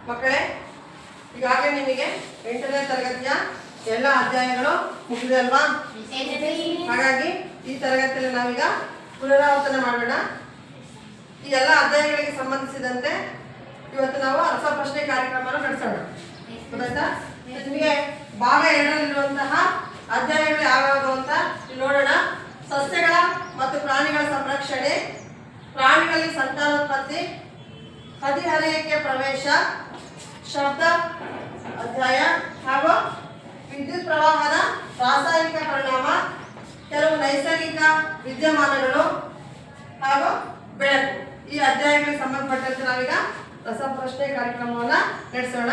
ಮಕ್ಕಳೇ, ಈಗಾಗಲೇ ನಿಮಗೆ 8ನೇ ತರಗತಿಯ ಎಲ್ಲ ಅಧ್ಯಾಯಗಳು ಮುಗಿದೆ ಅಲ್ವಾ? ಹಾಗಾಗಿ ಈ ತರಗತಿಯಲ್ಲಿ ನಾವೀಗ ಪುನರಾವರ್ತನೆ ಮಾಡೋಣ. ಈ ಎಲ್ಲ ಅಧ್ಯಾಯಗಳಿಗೆ ಸಂಬಂಧಿಸಿದಂತೆ ಇವತ್ತು ನಾವು ರಸಪ್ರಶ್ನೆ ಕಾರ್ಯಕ್ರಮವನ್ನು ನಡೆಸೋಣ. ಗೊತ್ತಾಯ್ತಾ? ನಿಮಗೆ ಭಾಗ 2ರಲ್ಲಿರುವಂತಹ ಅಧ್ಯಾಯಗಳು ಯಾವ್ಯಾವುದು ಅಂತ ನೋಡೋಣ. ಸಸ್ಯಗಳ ಮತ್ತು ಪ್ರಾಣಿಗಳ ಸಂರಕ್ಷಣೆ, ಪ್ರಾಣಿಗಳಲ್ಲಿ ಸಂತಾನೋತ್ಪತ್ತಿ, ಹದಿಹರೆಯಕ್ಕೆ ಪ್ರವೇಶ, ಶಬ್ದ ಅಧ್ಯಾಯ ಹಾಗೂ ವಿದ್ಯುತ್ ಪ್ರವಾಹದ ರಾಸಾಯನಿಕ ಪರಿಣಾಮ, ಕೆಲವು ನೈಸರ್ಗಿಕ ವಿದ್ಯಮಾನಗಳು ಹಾಗೂ ಬೆಳಕು. ಈ ಅಧ್ಯಾಯಗಳಿಗೆ ಸಂಬಂಧಪಟ್ಟಂತೆ ನಾವೀಗ ರಸಪ್ರಶ್ನೆ ಕಾರ್ಯಕ್ರಮವನ್ನು ನಡೆಸೋಣ.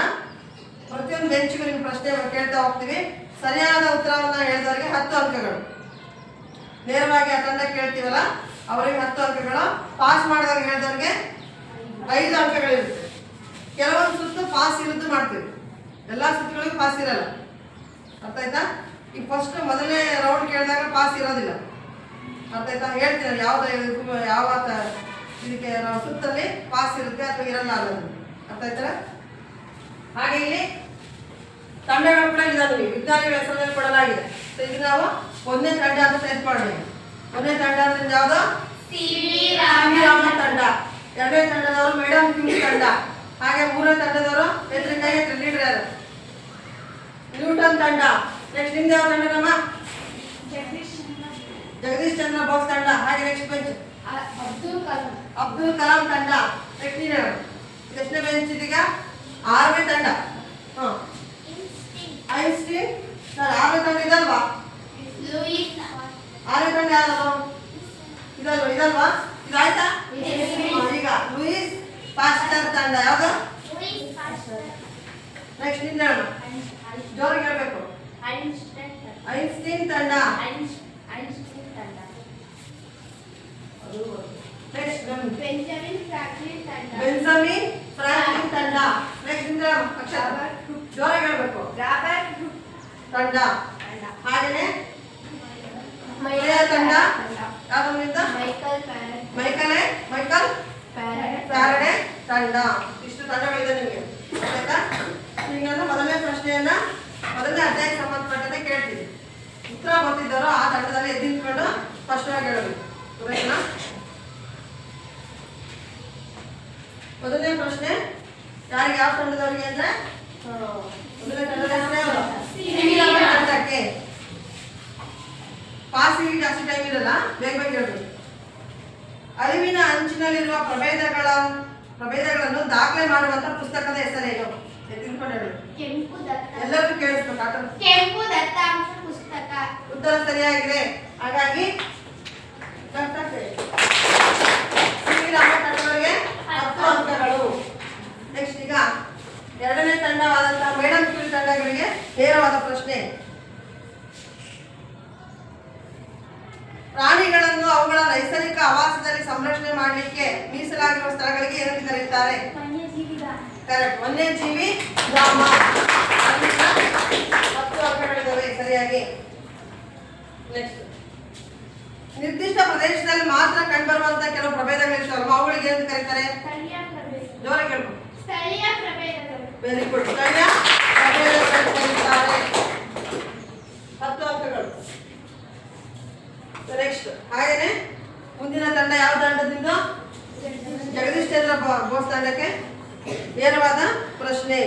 ಪ್ರತಿಯೊಂದು ಬೆಂಚಿಗೂ ನಿಮ್ಮ ಪ್ರಶ್ನೆ ಕೇಳ್ತಾ ಹೋಗ್ತೀವಿ. ಸರಿಯಾದ ಉತ್ತರವನ್ನು ಹೇಳಿದವರಿಗೆ 10 ಅಂಕಗಳು. ನೇರವಾಗಿ ಅತಂಡ ಕೇಳ್ತೀವಲ್ಲ ಅವರಿಗೆ 10 ಅಂಕಗಳು. ಪಾಸ್ ಮಾಡಿದವ್ರಿಗೆ ಹೇಳಿದವ್ರಿಗೆ 5 ಅಂಕಗಳಿರುತ್ತೆ. ಕೆಲವೊಂದು ಸುತ್ತು ಪಾಸ್ ಇರುದ್ದು ಮಾಡ್ತೀವಿ, ಎಲ್ಲ ಸುತ್ತುಗಳಿಗೂ ಪಾಸ್ ಇರಲ್ಲ. ಅರ್ಥ ಆಯ್ತಾ? ಈಗ ಫಸ್ಟ್ ಮೊದಲನೇ ರೌಂಡ್ ಕೇಳಿದಾಗ ಪಾಸ್ ಇರೋದಿಲ್ಲ. ಅರ್ಥ ಆಯ್ತಾ? ಹೇಳ್ತೀನಿ ಯಾವ ಇದಕ್ಕೆ ಸುತ್ತಲ್ಲಿ ಪಾಸ್ ಇರುತ್ತೆ ಅಥವಾ ಇರಲ್ಲ ಅನ್ನೋದು. ಅರ್ಥ ಆಯ್ತಾ? ಹಾಗೆ ಇಲ್ಲಿ ತಂಡಗಳು ಕೂಡ ಇದಾವೆ, ವಿಜ್ಞಾನಿಗಳ ಹೆಸರಲ್ಲಿ ಕೊಡಲಾಗಿದೆ. ಸೊ ಇದು ನಾವು 1ನೇ ತಂಡ ಅಂತ ಟೈಪ್ ಮಾಡೋಣ. 1ನೇ ತಂಡ ಅಂದ್ರೆ ಯಾವುದು? ರಾಮ ತಂಡ. 2ನೇ ತಂಡದವರು ಮೇಡಮ್ ಕ್ಯೂರಿ ತಂಡ. ಹಾಗೆ 3ನೇ ತಂಡದವರು ಹೆಸರಿಕಾಯಿ ಲೀಡರ್ ಯಾರು? ನ್ಯೂಟನ್ ತಂಡ. ನೆಕ್ಸ್ಟ್ ನಿಮ್ದು ಯಾವ ತಂಡ? ನಮ್ಮ ಜಗದೀಶ್ ಚಂದ್ರ ಬೋಸ್ ತಂಡ. ಹಾಗೆ ನೆಕ್ಸ್ಟ್ ಬೆಂಚ್ ಅಬ್ದುಲ್ ಕಲಾಂ ತಂಡ. ನೆಕ್ಸ್ಟ್ ನೀನು ಎಷ್ಟನೇ ಬೆಂಚ್ ಇದೀಗ? 6ನೇ ತಂಡ. ಐನ್ಸ್ಟೀನ್. 6ನೇ ತಂಡ ಇದಲ್ವಾ? 6ನೇ ತಂಡ ಯಾರು? ಇದಲ್ವಾ? ಇದಾಯ್ತಾ? ಈಗ ಲೂಯಿಸ್ ಪಾಸ್ಟರ್ ತಂಡ. ಯಾವುದು? ನೆಕ್ಸ್ಟ್ ನಿಂದ ಹೇಳು, ಜೋರಾಗಿ ಹೇಳ್ಬೇಕು. ಐನ್ಸ್ಟೀನ್ ತಂಡ. ನೆಕ್ಸ್ಟ್ ಬೆಂಜಮಿನ್ ಫ್ರಾಂಕ್ಲಿನ್ ತಂಡ. ನೆಕ್ಸ್ಟ್ ನಿಂದ ಅಕ್ಷರ ಜೋರಾಗಿ ಹೇಳ್ಬೇಕು. ರಾಬರ್ಟ್ ತಂಡ. ಹಾಗೇನೆ ತಂಡ ಯಾವ್ದೊಂದಿದ್ದ? ಮೈಕಲ್ ಫ್ಯಾರಡೆ ತಂಡ. ಇಷ್ಟು ತಂಡಗಳಿದೆ ನಿಮಗೆ. ಆಯ್ತಾ? ಈಗ ನಾನು ಮೊದಲನೇ ಪ್ರಶ್ನೆಯನ್ನ ಮೊದಲನೇ ಅಧ್ಯಾಯಕ್ಕೆ ಸಂಬಂಧಪಟ್ಟಂತೆ ಕೇಳ್ತೀನಿ. ಉತ್ತರ ಗೊತ್ತಿದ್ದವರು ಆ ತಂಡದಲ್ಲಿ ಎದ್ದು ನಿಂತ್ಕೊಂಡು ಸ್ಪಷ್ಟವಾಗಿ ಹೇಳಬೇಕು. ಗೊತ್ತಾಯ್ತಾ? ಮೊದಲನೇ ಪ್ರಶ್ನೆ ಯಾರಿಗೆ, ಯಾವ ತಂಡದವರಿಗೆ ಅಂದ್ರೆ ಮೊದಲನೇ ತಂಡದ ತಂಡಕ್ಕೆ ಪಾಸಿಗೆ ಜಾಸ್ತಿ ಟೈಮ್ ಇರಲ್ಲ, ಬೇಗ ಬೇಗ ಹೇಳ್ಬೇಕು. ಅರಿವಿನ ಅಂಚಿನಲ್ಲಿರುವ ಪ್ರಭೇದಗಳನ್ನು ದಾಖಲೆ ಮಾಡುವಂತ ಪುಸ್ತಕದ ಹೆಸರೇನು? ತಿಳ್ಕೊಂಡು ಹೇಳಿ. ಎಲ್ಲರಿಗೂ ಕೇಳಿಸ್ಬೇಕು. ಕೆಂಪು ದತ್ತಾಂಶ ಪುಸ್ತಕ. ಉತ್ತರ ಸರಿಯಾಗಿದೆ. ಹಾಗಾಗಿ ಶ್ರೀರಾಮ ತಂಡದವರಿಗೆ 10 ಅಂಕಗಳು. ನೆಕ್ಸ್ಟ್ ಈಗ 2ನೇ ತಂಡವಾದಂತಹ ಮೇಡಮ್ ಕ್ಯೂರಿ ತಂಡಗಳಿಗೆ ನೇರವಾದ ಪ್ರಶ್ನೆ. ಪ್ರಾಣಿಗಳನ್ನು ಅವುಗಳ ನೈಸರ್ಗಿಕ ಆವಾಸದಲ್ಲಿ ಸಂರಕ್ಷಣೆ ಮಾಡಲಿಕ್ಕೆ ಮೀಸಲಾಗಿರುವ ಸ್ಥಳಗಳಿಗೆ ಏನಂತ ಕರೆಯುತ್ತಾರೆ? ಕರೆಕ್ಟ್, ವನ್ಯಜೀವಿ ಧಾಮ. 10 ಅಂಕಗಳಿದ್ದಾವೆ ಸರಿಯಾಗಿ. ನೆಕ್ಸ್ಟ್, ನಿರ್ದಿಷ್ಟ ಪ್ರದೇಶದಲ್ಲಿ ಮಾತ್ರ ಕಂಡುಬರುವಂತಹ ಕೆಲವು ಪ್ರಭೇದಗಳಿರ್ತಾವಲ್ಲ, ಅವುಗಳಿಗೆ ಏನಂತ ಕರೀತಾರೆ? ಜೋರಾಗಿ ಹೇಳ್ಬೇಕು. ಸ್ಥಳೀಯ ಪ್ರಭೇದಗಳು. Very good. ಸ್ಥಳೀಯ ಪ್ರಭೇದಗಳು ಕರೀತಾರೆ. 10 ಅಂಕಗಳು. ನೆಕ್ಸ್ಟ್, ಹಾಗೇನೆ ಮುಂದಿನ ತಂಡ ಯಾವ ತಂಡದಿಂದ? ಜಗದೀಶ್ ಚಂದ್ರ ಬೋಸ್ ತಂಡಕ್ಕೆ ನೇರವಾದ ಪ್ರಶ್ನೆ.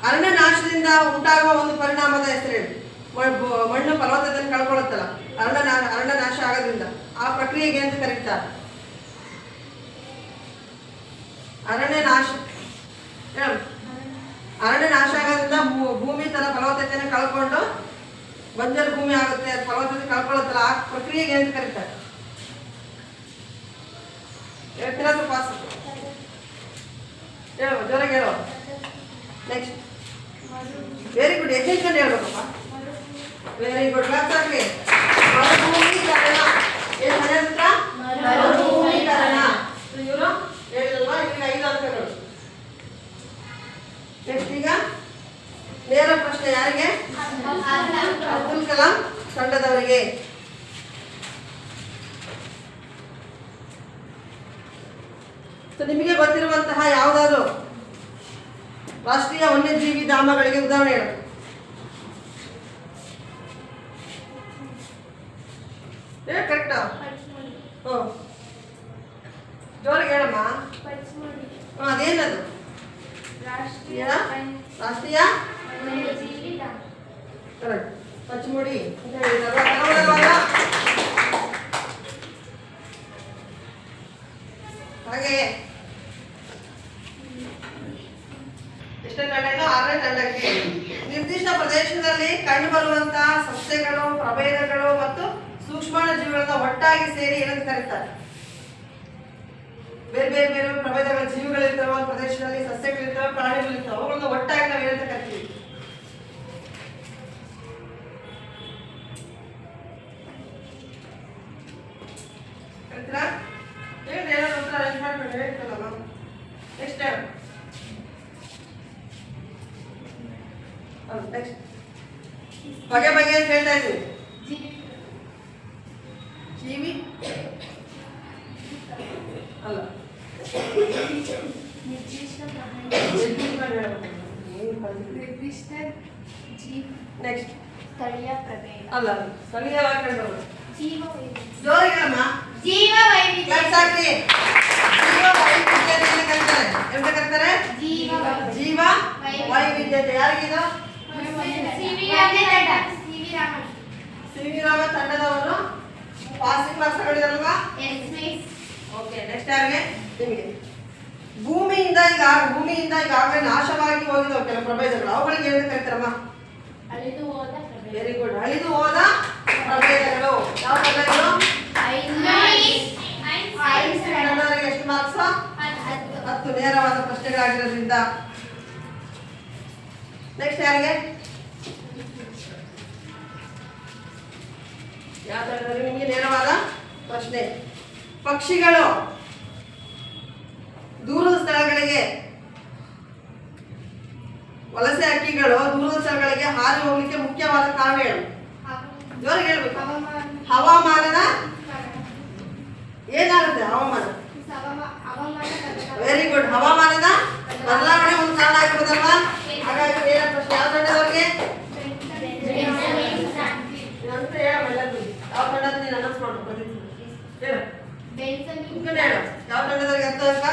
ಅರಣ್ಯ ನಾಶದಿಂದ ಉಂಟಾಗುವ ಒಂದು ಪರಿಣಾಮದ ಹೆಸರೇನು? ಮಣ್ಣು ಫಲವತ್ತತೆಯನ್ನು ಕಳ್ಕೊಳ್ಳುತ್ತಲ್ಲ, ಅರಣ್ಯ ನಾಶ ಆಗೋದ್ರಿಂದ ಆ ಪ್ರಕ್ರಿಯೆಗೆ ಅಂತ ಕರೀತಾರೆ? ಅರಣ್ಯ ನಾಶ ಹೇಳು. ಅರಣ್ಯ ನಾಶ ಆಗೋದ್ರಿಂದ ಭೂಮಿ ತನ್ನ ಫಲವತ್ತತೆಯನ್ನು ಕಳ್ಕೊಂಡು ಬಂಜರು ಭೂಮಿ ಆಗುತ್ತೆ, ಫಲವತ್ತತೆ ಕಳ್ಕೊಳ್ಳುತ್ತಲ್ಲ, ಆ ಪ್ರಕ್ರಿಯೆಗೆ ಅಂತ ಕರೀತಾರೆ? ಹೇಳ್ತಿರೋದು ಪಾಸ್ ಹೇಳುವ, ಜೋರಾಗಿ ಹೇಳುವ. Next, very good. ಎಕ್ಸಿಸ್ಟೆಂಟ್ ಹೇಳ್ಬೇಕಪ್ಪ. Very good. ಮರುಭೂಮೀಕರಣ. ಏನು ಮನೆಯಂತ್ರ? ಮರುಭೂಮೀಕರಣ. ಇವರು ಹೇಳಿಲ್ವಾ? ಈಗ 5 ಅಂಕಗಳು. ನೆಕ್ಸ್ಟ್, ಈಗ ನೇರ ಪ್ರಶ್ನೆ ಯಾರಿಗೆ? ಅಬ್ದುಲ್ ಕಲಾಂ ತಂಡದವರಿಗೆ. ನಿಮಗೆ ಗೊತ್ತಿರುವಂತಹ ಯಾವುದಾದ್ರು ರಾಷ್ಟ್ರೀಯ ವನ್ಯಜೀವಿ ಧಾಮಗಳಿಗೆ ಉದಾಹರಣೆ ಹೇಳು. ಕರೆಕ್ಟಾ? ಹ್ಞೂ, ಜೋರಿಗೆ ಹೇಳಮ್ಮ. ಅದೇನದು? ರಾಷ್ಟ್ರೀಯ ಕರೆಕ್ಟ್, ಪಚಮುಡಿ ಅಂತ ಹೇಳಿದ್ರಲ್ವಾ? ಹಾಗೆಯೇ ಎಷ್ಟನೇ ತಂಡಕ್ಕೆ? 6ನೇ ತಂಡಕ್ಕೆ ನಿರ್ದಿಷ್ಟ ಪ್ರದೇಶದಲ್ಲಿ ಕಂಡುಬರುವಂತಹ ಸಸ್ಯಗಳು, ಪ್ರಭೇದಗಳು ಮತ್ತು ಸೂಕ್ಷ್ಮಾಣುಜೀವಿಗಳನ್ನ ಒಟ್ಟಾಗಿ ಸೇರಿ ಏನಂತ ಕರೀತಾರೆ? ಬೇರೆ ಬೇರೆ ಬೇರೆ ಪ್ರಭೇದಗಳ ಜೀವಿಗಳಿರ್ತವೆ ಒಂದು ಪ್ರದೇಶದಲ್ಲಿ, ಸಸ್ಯಗಳಿರ್ತವೆ, ಪ್ರಾಣಿಗಳಿರ್ತವೆ, ಅವುಗಳನ್ನ ಒಟ್ಟಾಗಿ ನಾವು ಏನಂತ ಕರಿತೀವಿ? ಕರಿತೀರಾ? ಹೇಳಿ, ಏನಾದ್ರು ಉತ್ತರ ಅರೇಂಜ್ ಮಾಡ್ಕೊಂಡು ಹೇಳ್ತಲ್ಲಮ್ಮ. ನೆಕ್ಸ್ಟ್ ನೆಕ್ಸ್ಟ್ ಬಗೆ ಬಗೆ ಅಂತ ಹೇಳ್ತಾ ಇದ್ದೀವಿ. ಜೀವಿ ಅಲ್ಲ, ನೆಕ್ಸ್ಟ್ ಸ್ಥಳೀಯ ಪ್ರಭೇದ ಅಲ್ಲ, ಸ್ಥಳೀಯವಾಗಿ ಕಂಡು ಜೀವ ಜೋರಿಗಮ್ಮ. ಜೀವ ವೈವಿಧ್ಯ ಸಾಕಿ. ಜೀವ ವೈವಿಧ್ಯತೆ ಅಂತ ಕರೀತಾರೆ. ಎಂತ ಕರೀತಾರೆ? ಜೀವ ವೈವಿಧ್ಯತೆ. ಯಾರಿಗಿದು? ಸಿ.ವಿ. ರಾಮನ್ ತಂಡದವರು ಪಾಸಿಂಗ್ ಮಾರ್ಕ್ಸ್ ತಗೊಂಡಿರಲ್ವಾ? ಓಕೆ, ನೆಕ್ಸ್ಟ್ ಯಾರಿಗೆ? ನಿಮಗೆ. ಭೂಮಿಯಿಂದ ಈಗಾಗಲೇ ನಾಶವಾಗಿ ಹೋಗಿದವು ಕೆಲವು ಪ್ರಭೇದಗಳು, ಅವುಗಳಿಗೆ ಏನು ಕರೀತಾರಮ್ಮ? ವೆರಿ ಗುಡ್, ಅಳಿದು ಹೋದ ಪ್ರಭೇದಗಳು. ಯಾವ ಪ್ರಭೇದಗಳು? ತಂಡದವರಿಗೆ ಎಷ್ಟು ಮಾರ್ಕ್ಸ್? 10 ನೇರವಾದ ಪ್ರಶ್ನೆಗಳಾಗಿರೋದ್ರಿಂದ. ನೆಕ್ಸ್ಟ್ ಯಾರಿಗೆ? ಯಾವ ತಂಡದಲ್ಲಿ ನಿಮಗೆ ನೇರವಾದ ಪ್ರಶ್ನೆ. ಪಕ್ಷಿಗಳು ದೂರದ ಸ್ಥಳಗಳಿಗೆ, ವಲಸೆ ಹಕ್ಕಿಗಳು ದೂರದ ಸ್ಥಳಗಳಿಗೆ ಹಾರಿ ಹೋಗ್ಲಿಕ್ಕೆ ಮುಖ್ಯವಾದ ಕಾರಣ ಏನು? ಜೋರಿಗೆ ಹೇಳ್ಬೇಕು. ಹವಾಮಾನದ ಏನಾಗುತ್ತೆ? ಹವಾಮಾನ. ವೆರಿ ಗುಡ್, ಹವಾಮಾನದ ಬದಲಾವಣೆ ಒಂದು ಕಾರಣ ಆಗಿರೋದಲ್ವಾ? ಹಾಗಾಗಿ ನೇರ ಪ್ರಶ್ನೆ. ಯಾವ ತಂಡದವ್ರಿಗೆ? ಅಂತ ಹೇಳಲ್ಲ, ಯಾವ ತಂಡದ ನೀನು ಅನೌನ್ಸ್ ಮಾಡ್ಬೇಕು ಹೇಳು. ಹೇಳು, ಯಾವ ತಂಡದವರಿಗೆ 10 ಅಂಕ?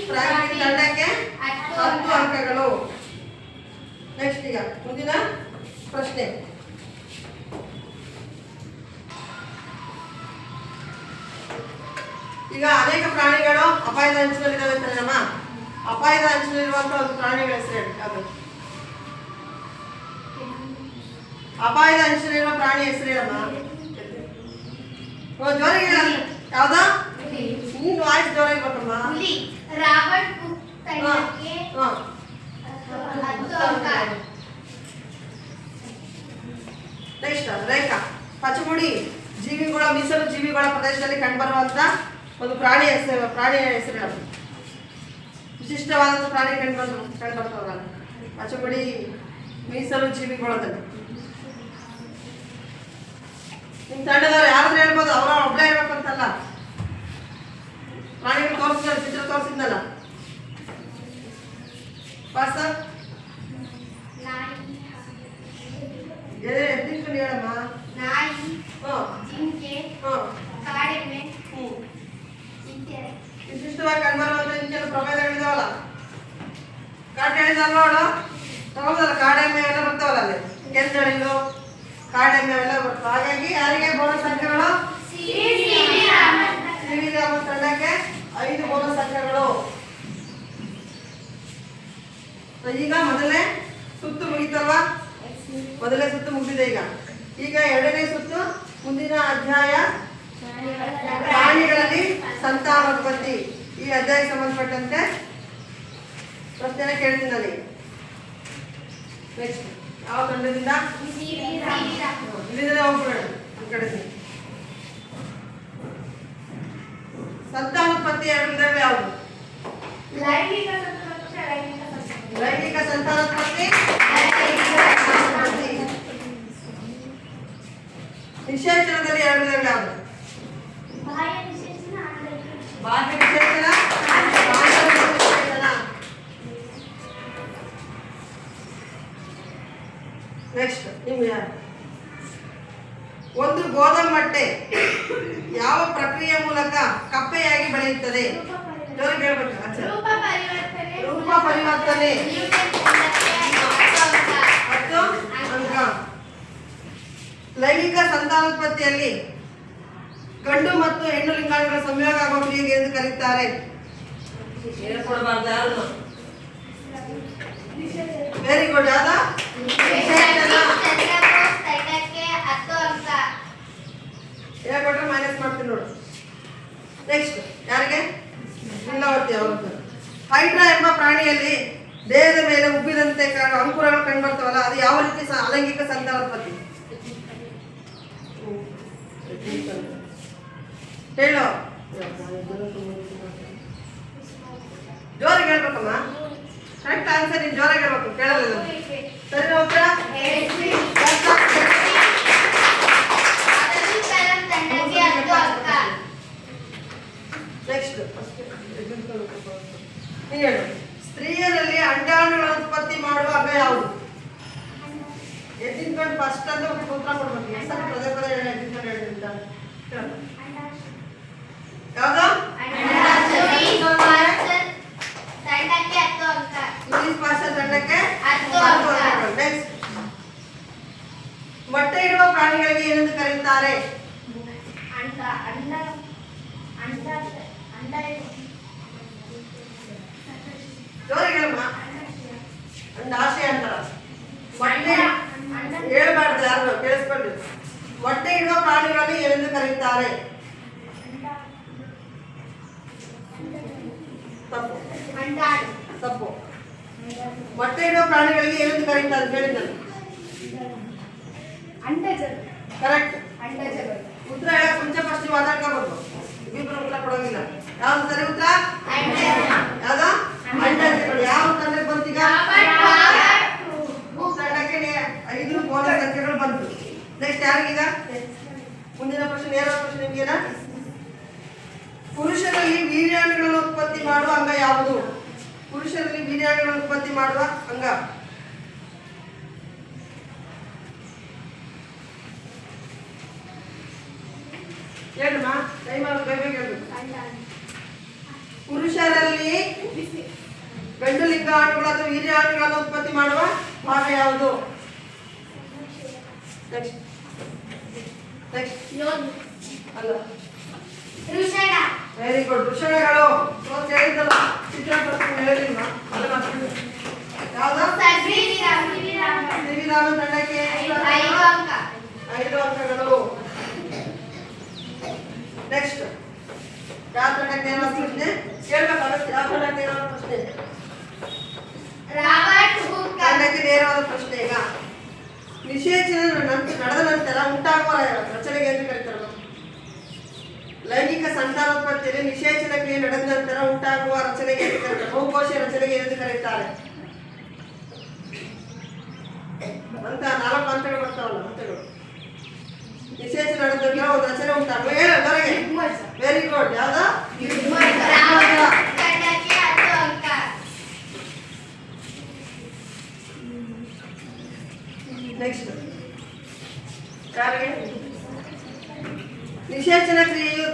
ಫ್ರಾಂಕ್ಲಿನ್ ತಂಡಕ್ಕೆ 10 ಅಂಕಗಳು. ನೆಕ್ಸ್ಟ್ ಈಗ ಮುಂದಿನ ಪ್ರಶ್ನೆ. ಈಗ ಅನೇಕ ಪ್ರಾಣಿಗಳು ಅಪಾಯದ ಅಂಚಿನಲ್ಲಿದ್ದಾವೆ ಅಂತಾನೆ ನಮ್ಮ. ಅಪಾಯದ ಅಂಚಿನಲ್ಲಿರುವಂತಹ ಒಂದು ಪ್ರಾಣಿಗಳ ಹೆಸರು ಹೇಳಿ. ಯಾವುದು ಅಪಾಯದ ಅಂಚಿನಲ್ಲಿರುವ ಪ್ರಾಣಿ ಹೆಸರು ಹೇಳಮ್ಮ. ಜೋರಿಗೆ ಹೇಳ. ಯಾವ್ದಾ? ನೀನು ವಾಯ್ಸ್ ಜೋರಾಗಿ ಬೇಕಮ್ಮ. ನೆಕ್ಸ್ಟ್ ರೇಖಾ. ಪಚಮುಡಿ ಜೀವಿಗಳ, ಮೀಸಲು ಜೀವಿಗಳ ಪ್ರದೇಶದಲ್ಲಿ ಕಂಡುಬರುವಂತ ಒಂದು ಪ್ರಾಣಿಯ ಹೆಸರು. ವಿಶಿಷ್ಟವಾದಂಥ ಪ್ರಾಣಿ ಕಂಡುಬರ್ತವಲ್ಲ, ಪಚಮುಡಿ ಮೀಸಲು ಜೀವಿಗಳದಲ್ಲಿ. ನಿಮ್ಮ ತಂಡದವ್ರು ಯಾರಾದ್ರೂ ಹೇಳ್ಬೋದು, ಅವರ ಒಬ್ಬಳೇ ಹೇಳ್ಬೇಕು ಅಂತಲ್ಲ. ಪ್ರಾಣಿಗಳು ತೋರಿಸಿದ ಚಿತ್ರ ತೋರಿಸಿದ್ನಲ್ಲ. ಪಾಸ ಎದ್ದಿಟ್ಕೊಂಡು ಹೇಳಮ್ಮ. ವಿಶಿಷ್ಟವಾಗಿ ಕಂಡುಬರುವಂತ ಕೆಲವು ಪ್ರಭೇದಗಳಿದಾವಲ್ಲ. ಕಾಡೆಮ್ಮೆದಲ್ವ ಅವಳು ತಗೋದಲ್ಲ, ಕಾಡೆಮ್ಮೆ ಎಲ್ಲ ಬರ್ತಾವಲ್ಲ ಅಲ್ಲಿ, ಕೆಂಚಳಿಲು ಕಾಡೆಮ್ಮೆ ಅವೆಲ್ಲ ಬರ್ತವೆ. ಹಾಗಾಗಿ ಯಾರಿಗೆ ಬೋನಸ್ ಅಂಕಗಳು? ಸಿ.ವಿ. ರಾಮನ್ ತಂಡಕ್ಕೆ 5 ಬೋನಸ್ ಅಂಕಗಳು. ಈಗ ಮೊದಲನೇ ಸುತ್ತು ಮುಗಿತಲ್ವಾ? ಮೊದಲನೇ ಸುತ್ತು ಮುಗಿದಿದೆ. ಈಗ ಎರಡನೇ ಸುತ್ತು. ಮುಂದಿನ ಅಧ್ಯಾಯ ಪ್ರಾಣಿಗಳಲ್ಲಿ ಸಂತಾನೋತ್ಪತ್ತಿ. ಈ ಅಧ್ಯಾಯಕ್ಕೆ ಸಂಬಂಧಪಟ್ಟಂತೆ ಪ್ರಶ್ನೆನ ಕೇಳ್ತೀನಿ ನನಗೆ. ನೆಕ್ಸ್ಟ್ ಯಾವ ತಂಡದಿಂದ? ಇಲ್ಲಿಂದಲೇ ಹೋಗ್ಬಿಡೋಣ ಈ ಕಡೆ. ಸಂತಾನೋತ್ಪತ್ತಿ 2 ವಿಧಗಳು ಯಾವುದು? ಲೈಂಗಿಕ ಸಂತಾನೋತ್ಪತ್ತಿ, ನಿಷೇಚನದಲ್ಲಿ 2 ವಿಧಗಳು ಯಾವುದು? ಬಾಹ್ಯ ನಿಷೇಚನ, ಮೂಲಕ ಕಪ್ಪೆಯಾಗಿ ಬೆಳೆಯುತ್ತದೆ. ಜೋರಾಗಿ ಹೇಳ್ಬೇಕು. ರೂಪ ಪರಿವರ್ತನೆ. ರೂಪ ಪರಿವರ್ತನೆ ನ್ಯೂಟನ್ ತಂಡಕ್ಕೆ 10 ಅಂಕ. ಲೈಂಗಿಕ ಸಂತಾನೋತ್ಪತ್ತಿಯಲ್ಲಿ ಗಂಡು ಮತ್ತು ಹೆಣ್ಣು ಲಿಂಗಾಣುಗಳ ಸಂಯೋಗ ಆಗುವ ಕ್ರಿಯೆಗೆ ಎಂದು ಕರೆಯುತ್ತಾರೆ. Very good. ಯಾವ್ದ? ಚಂದ್ರಬೋಸ್ ತಂಡಕ್ಕೆ 10 ಅಂಕ. ಹೇಳ್ಕೊಟ್ರೆ ಮೈನಸ್ ಮಾಡ್ತೀನಿ ನೋಡು. ನೆಕ್ಸ್ಟ್ ಯಾರಿಗೆ? ಲೀಲಾವತಿ ಅವ್ರದ್ದು. ಹೈಡ್ರಾ ಎಂಬ ಪ್ರಾಣಿಯಲ್ಲಿ ದೇಹದ ಮೇಲೆ ಉಬ್ಬಿದಂತೆ ಅಂಕುರಗಳು ಕಂಡುಬರ್ತವಲ್ಲ, ಅದು ಯಾವ ರೀತಿ ಅಲೈಂಗಿಕ ಸಂತಾನೋತ್ಪತ್ತಿ? ಹೇಳು. ಜೋರಾಗಿ ಹೇಳ್ಬೇಕಮ್ಮ. ಕರೆಕ್ಟ್ ಆನ್ಸರ್ ನೀನು ಜೋರಾಗಿ ಹೇಳ್ಬೇಕು, ಕೇಳಲ್ಲ. ಸರಿ ಉತ್ತರ? ತಂಡಕ್ಕೆ 10 ಅಂಕ. ನೆಕ್ಸ್ಟ್ ನೀನು ಹೇಳು. ಸ್ತ್ರೀಯರಲ್ಲಿ ಅಂಡಾಣುಗಳ ಉತ್ಪತ್ತಿ ಮಾಡುವ ಅಂಗ ಯಾವುದು? ಎದ್ದಿನ್ಕೊಂಡು ಫಸ್ಟ್ ಅಂತ ಉತ್ತರ ಕೊಡ್ಬೇಕು. ಹೆಸರು ಪದೇ ಪದೇ ಹೇಳಿ. ಎದ್ದಿನ್ಕೊಂಡು ಹೇಳಿದ್ದ ಯಾವ್ದು? ತಂಡಕ್ಕೆ 10 ಅಂಕ. ಇಂಗ್ಲಿಷ್ ಭಾಷಾ ತಂಡಕ್ಕೆ 10 ಅಂಕ. ನೆಕ್ಸ್ಟ್, ಮೊಟ್ಟೆ ಇಡುವ ಪ್ರಾಣಿಗಳಿಗೆ ಏನೆಂದು ಕರೆಯುತ್ತಾರೆ? ಅಂಡ ಅಂಡ ಅಂಡ ಅಂಡ ಜೋರಾಗಿ ಹೇಳಮ್ಮ. ಅಂಡಾಶಯ ಅಂತಾರ. ಮೊಟ್ಟೆ ಹೇಳ್ಬಾರ್ದು, ಯಾರು ಕೇಳಿಸ್ಕೊಳ್ಳಿ. ಮೊಟ್ಟೆ ಇಡುವ ಪ್ರಾಣಿಗಳನ್ನು ಏನೆಂದು ಕರೆಯುತ್ತಾರೆ? ತಪ್ಪು. ತಪ್ಪು. ಮೊಟ್ಟೆ ಇಡುವ ಪ್ರಾಣಿಗಳಿಗೆ ಏನೆಂದು ಕರೆಯುತ್ತಾರೆ ಹೇಳಿದ್ದರು? ಕರೆಕ್ಟ್. ಉತ್ತರ ಹೇಳಕ್ ಮುಂಚೆ ಫಸ್ಟ್ ಮಾತಾಡ್ಕೋಬೇಕು. ಇಬ್ರು ಉತ್ತರ ಕೊಡೋಂಗಿಲ್ಲ. ಯಾವ್ದು ಸರಿ ಉತ್ತರ? ಯಾವ್ದು? ಅಂಡಜಗಳು. ಯಾವ ತಂಡಕ್ಕೆ ಬಂತೀಗ? ತಂಡಕ್ಕೆ 5 ಬೋನಸ್ ಸಂಖ್ಯೆಗಳು ಬಂತು. ನೆಕ್ಸ್ಟ್ ಯಾರಿಗೀಗ? ಮುಂದಿನ ಪ್ರಶ್ನೆ, ನೇರ ಪ್ರಶ್ನೆ ನಿಮಗೇನ? ಪುರುಷರಲ್ಲಿ ವೀರ್ಯಾಣುಗಳನ್ನು ಉತ್ಪತ್ತಿ ಮಾಡುವ ಅಂಗ ಯಾವುದು? ಪುರುಷರಲ್ಲಿ ವೀರ್ಯಾಣುಗಳನ್ನು ಉತ್ಪತ್ತಿ ಮಾಡುವ ಅಂಗ ಹೇಳಮ್ಮ. ಟೈಮ್ ಬೇಗ ಹೇಳು. ಪುರುಷರಲ್ಲಿ ಗಂಡು ಲಿಂಗಾಣುಗಳು ಅಥವಾ ವೀರ್ಯಾಣುಗಳನ್ನು ಉತ್ಪತ್ತಿ ಮಾಡುವ ಭಾಗ ಯಾವುದು? ನೆಕ್ಸ್ಟ್ ಅಲ್ಲ. Very good. ವೃಷಣಗಳು. ಹೇಳಿದ್ದಲ್ಲ, ಚಿತ್ರ ಹೇಳಿಲ್ವ? ಯಾವ್ದು? ಸಿವಿರಾಮ ತಂಡಕ್ಕೆ 5 ಅಂಕಗಳು. ನೆಕ್ಸ್ಟ್ ಯಾವ ತಂಡಕ್ಕೆ ನೇರ ಪ್ರಶ್ನೆ ಕೇಳ್ಬೇಕಾಗುತ್ತೆ. ಯಾವ ತಂಡಕ್ಕೆ ನೇರವಾದ ಪ್ರಶ್ನೆ? ತಂಡಕ್ಕೆ ನೇರವಾದ ಪ್ರಶ್ನೆ. ಈಗ ನಿಷೇಚನ ನಡೆದ ನಂತರ ಉಂಟಾಗುವ ರಚನೆಗೆ ಎಂದು ಕರೀತಾರೆ. ಲೈಂಗಿಕ ಸಂತಾನೋತ್ಪತ್ತಿಯಲ್ಲಿ ನಿಷೇಚನ ಕ್ರಿಯೆ ನಡೆದ ನಂತರ ಉಂಟಾಗುವ ರಚನೆಗೆ ಎಂದು ಕರೀತಾರೆ. ಬಹುಕೋಶೀಯ ರಚನೆಗೆ ಎಂದು ಕರೀತಾರೆ. ಅಂತ 4 ಹಂತಗಳು ಬರ್ತಾವಲ್ಲ, ಹಂತಗಳು. ನಿಷೇಚನ ನಡೆದ ನಂತರ ಒಂದು ರಚನೆ ಉಂಟಾಗುವ. ಹೇಳ ಹೊರಗೆ. Very good. ಯಾವ್ದು? ನೆಕ್ಸ್ಟ್ ಯಾರಿಗೆ? ನಿಷೇಚನ ಕ್ರಿಯೆಯು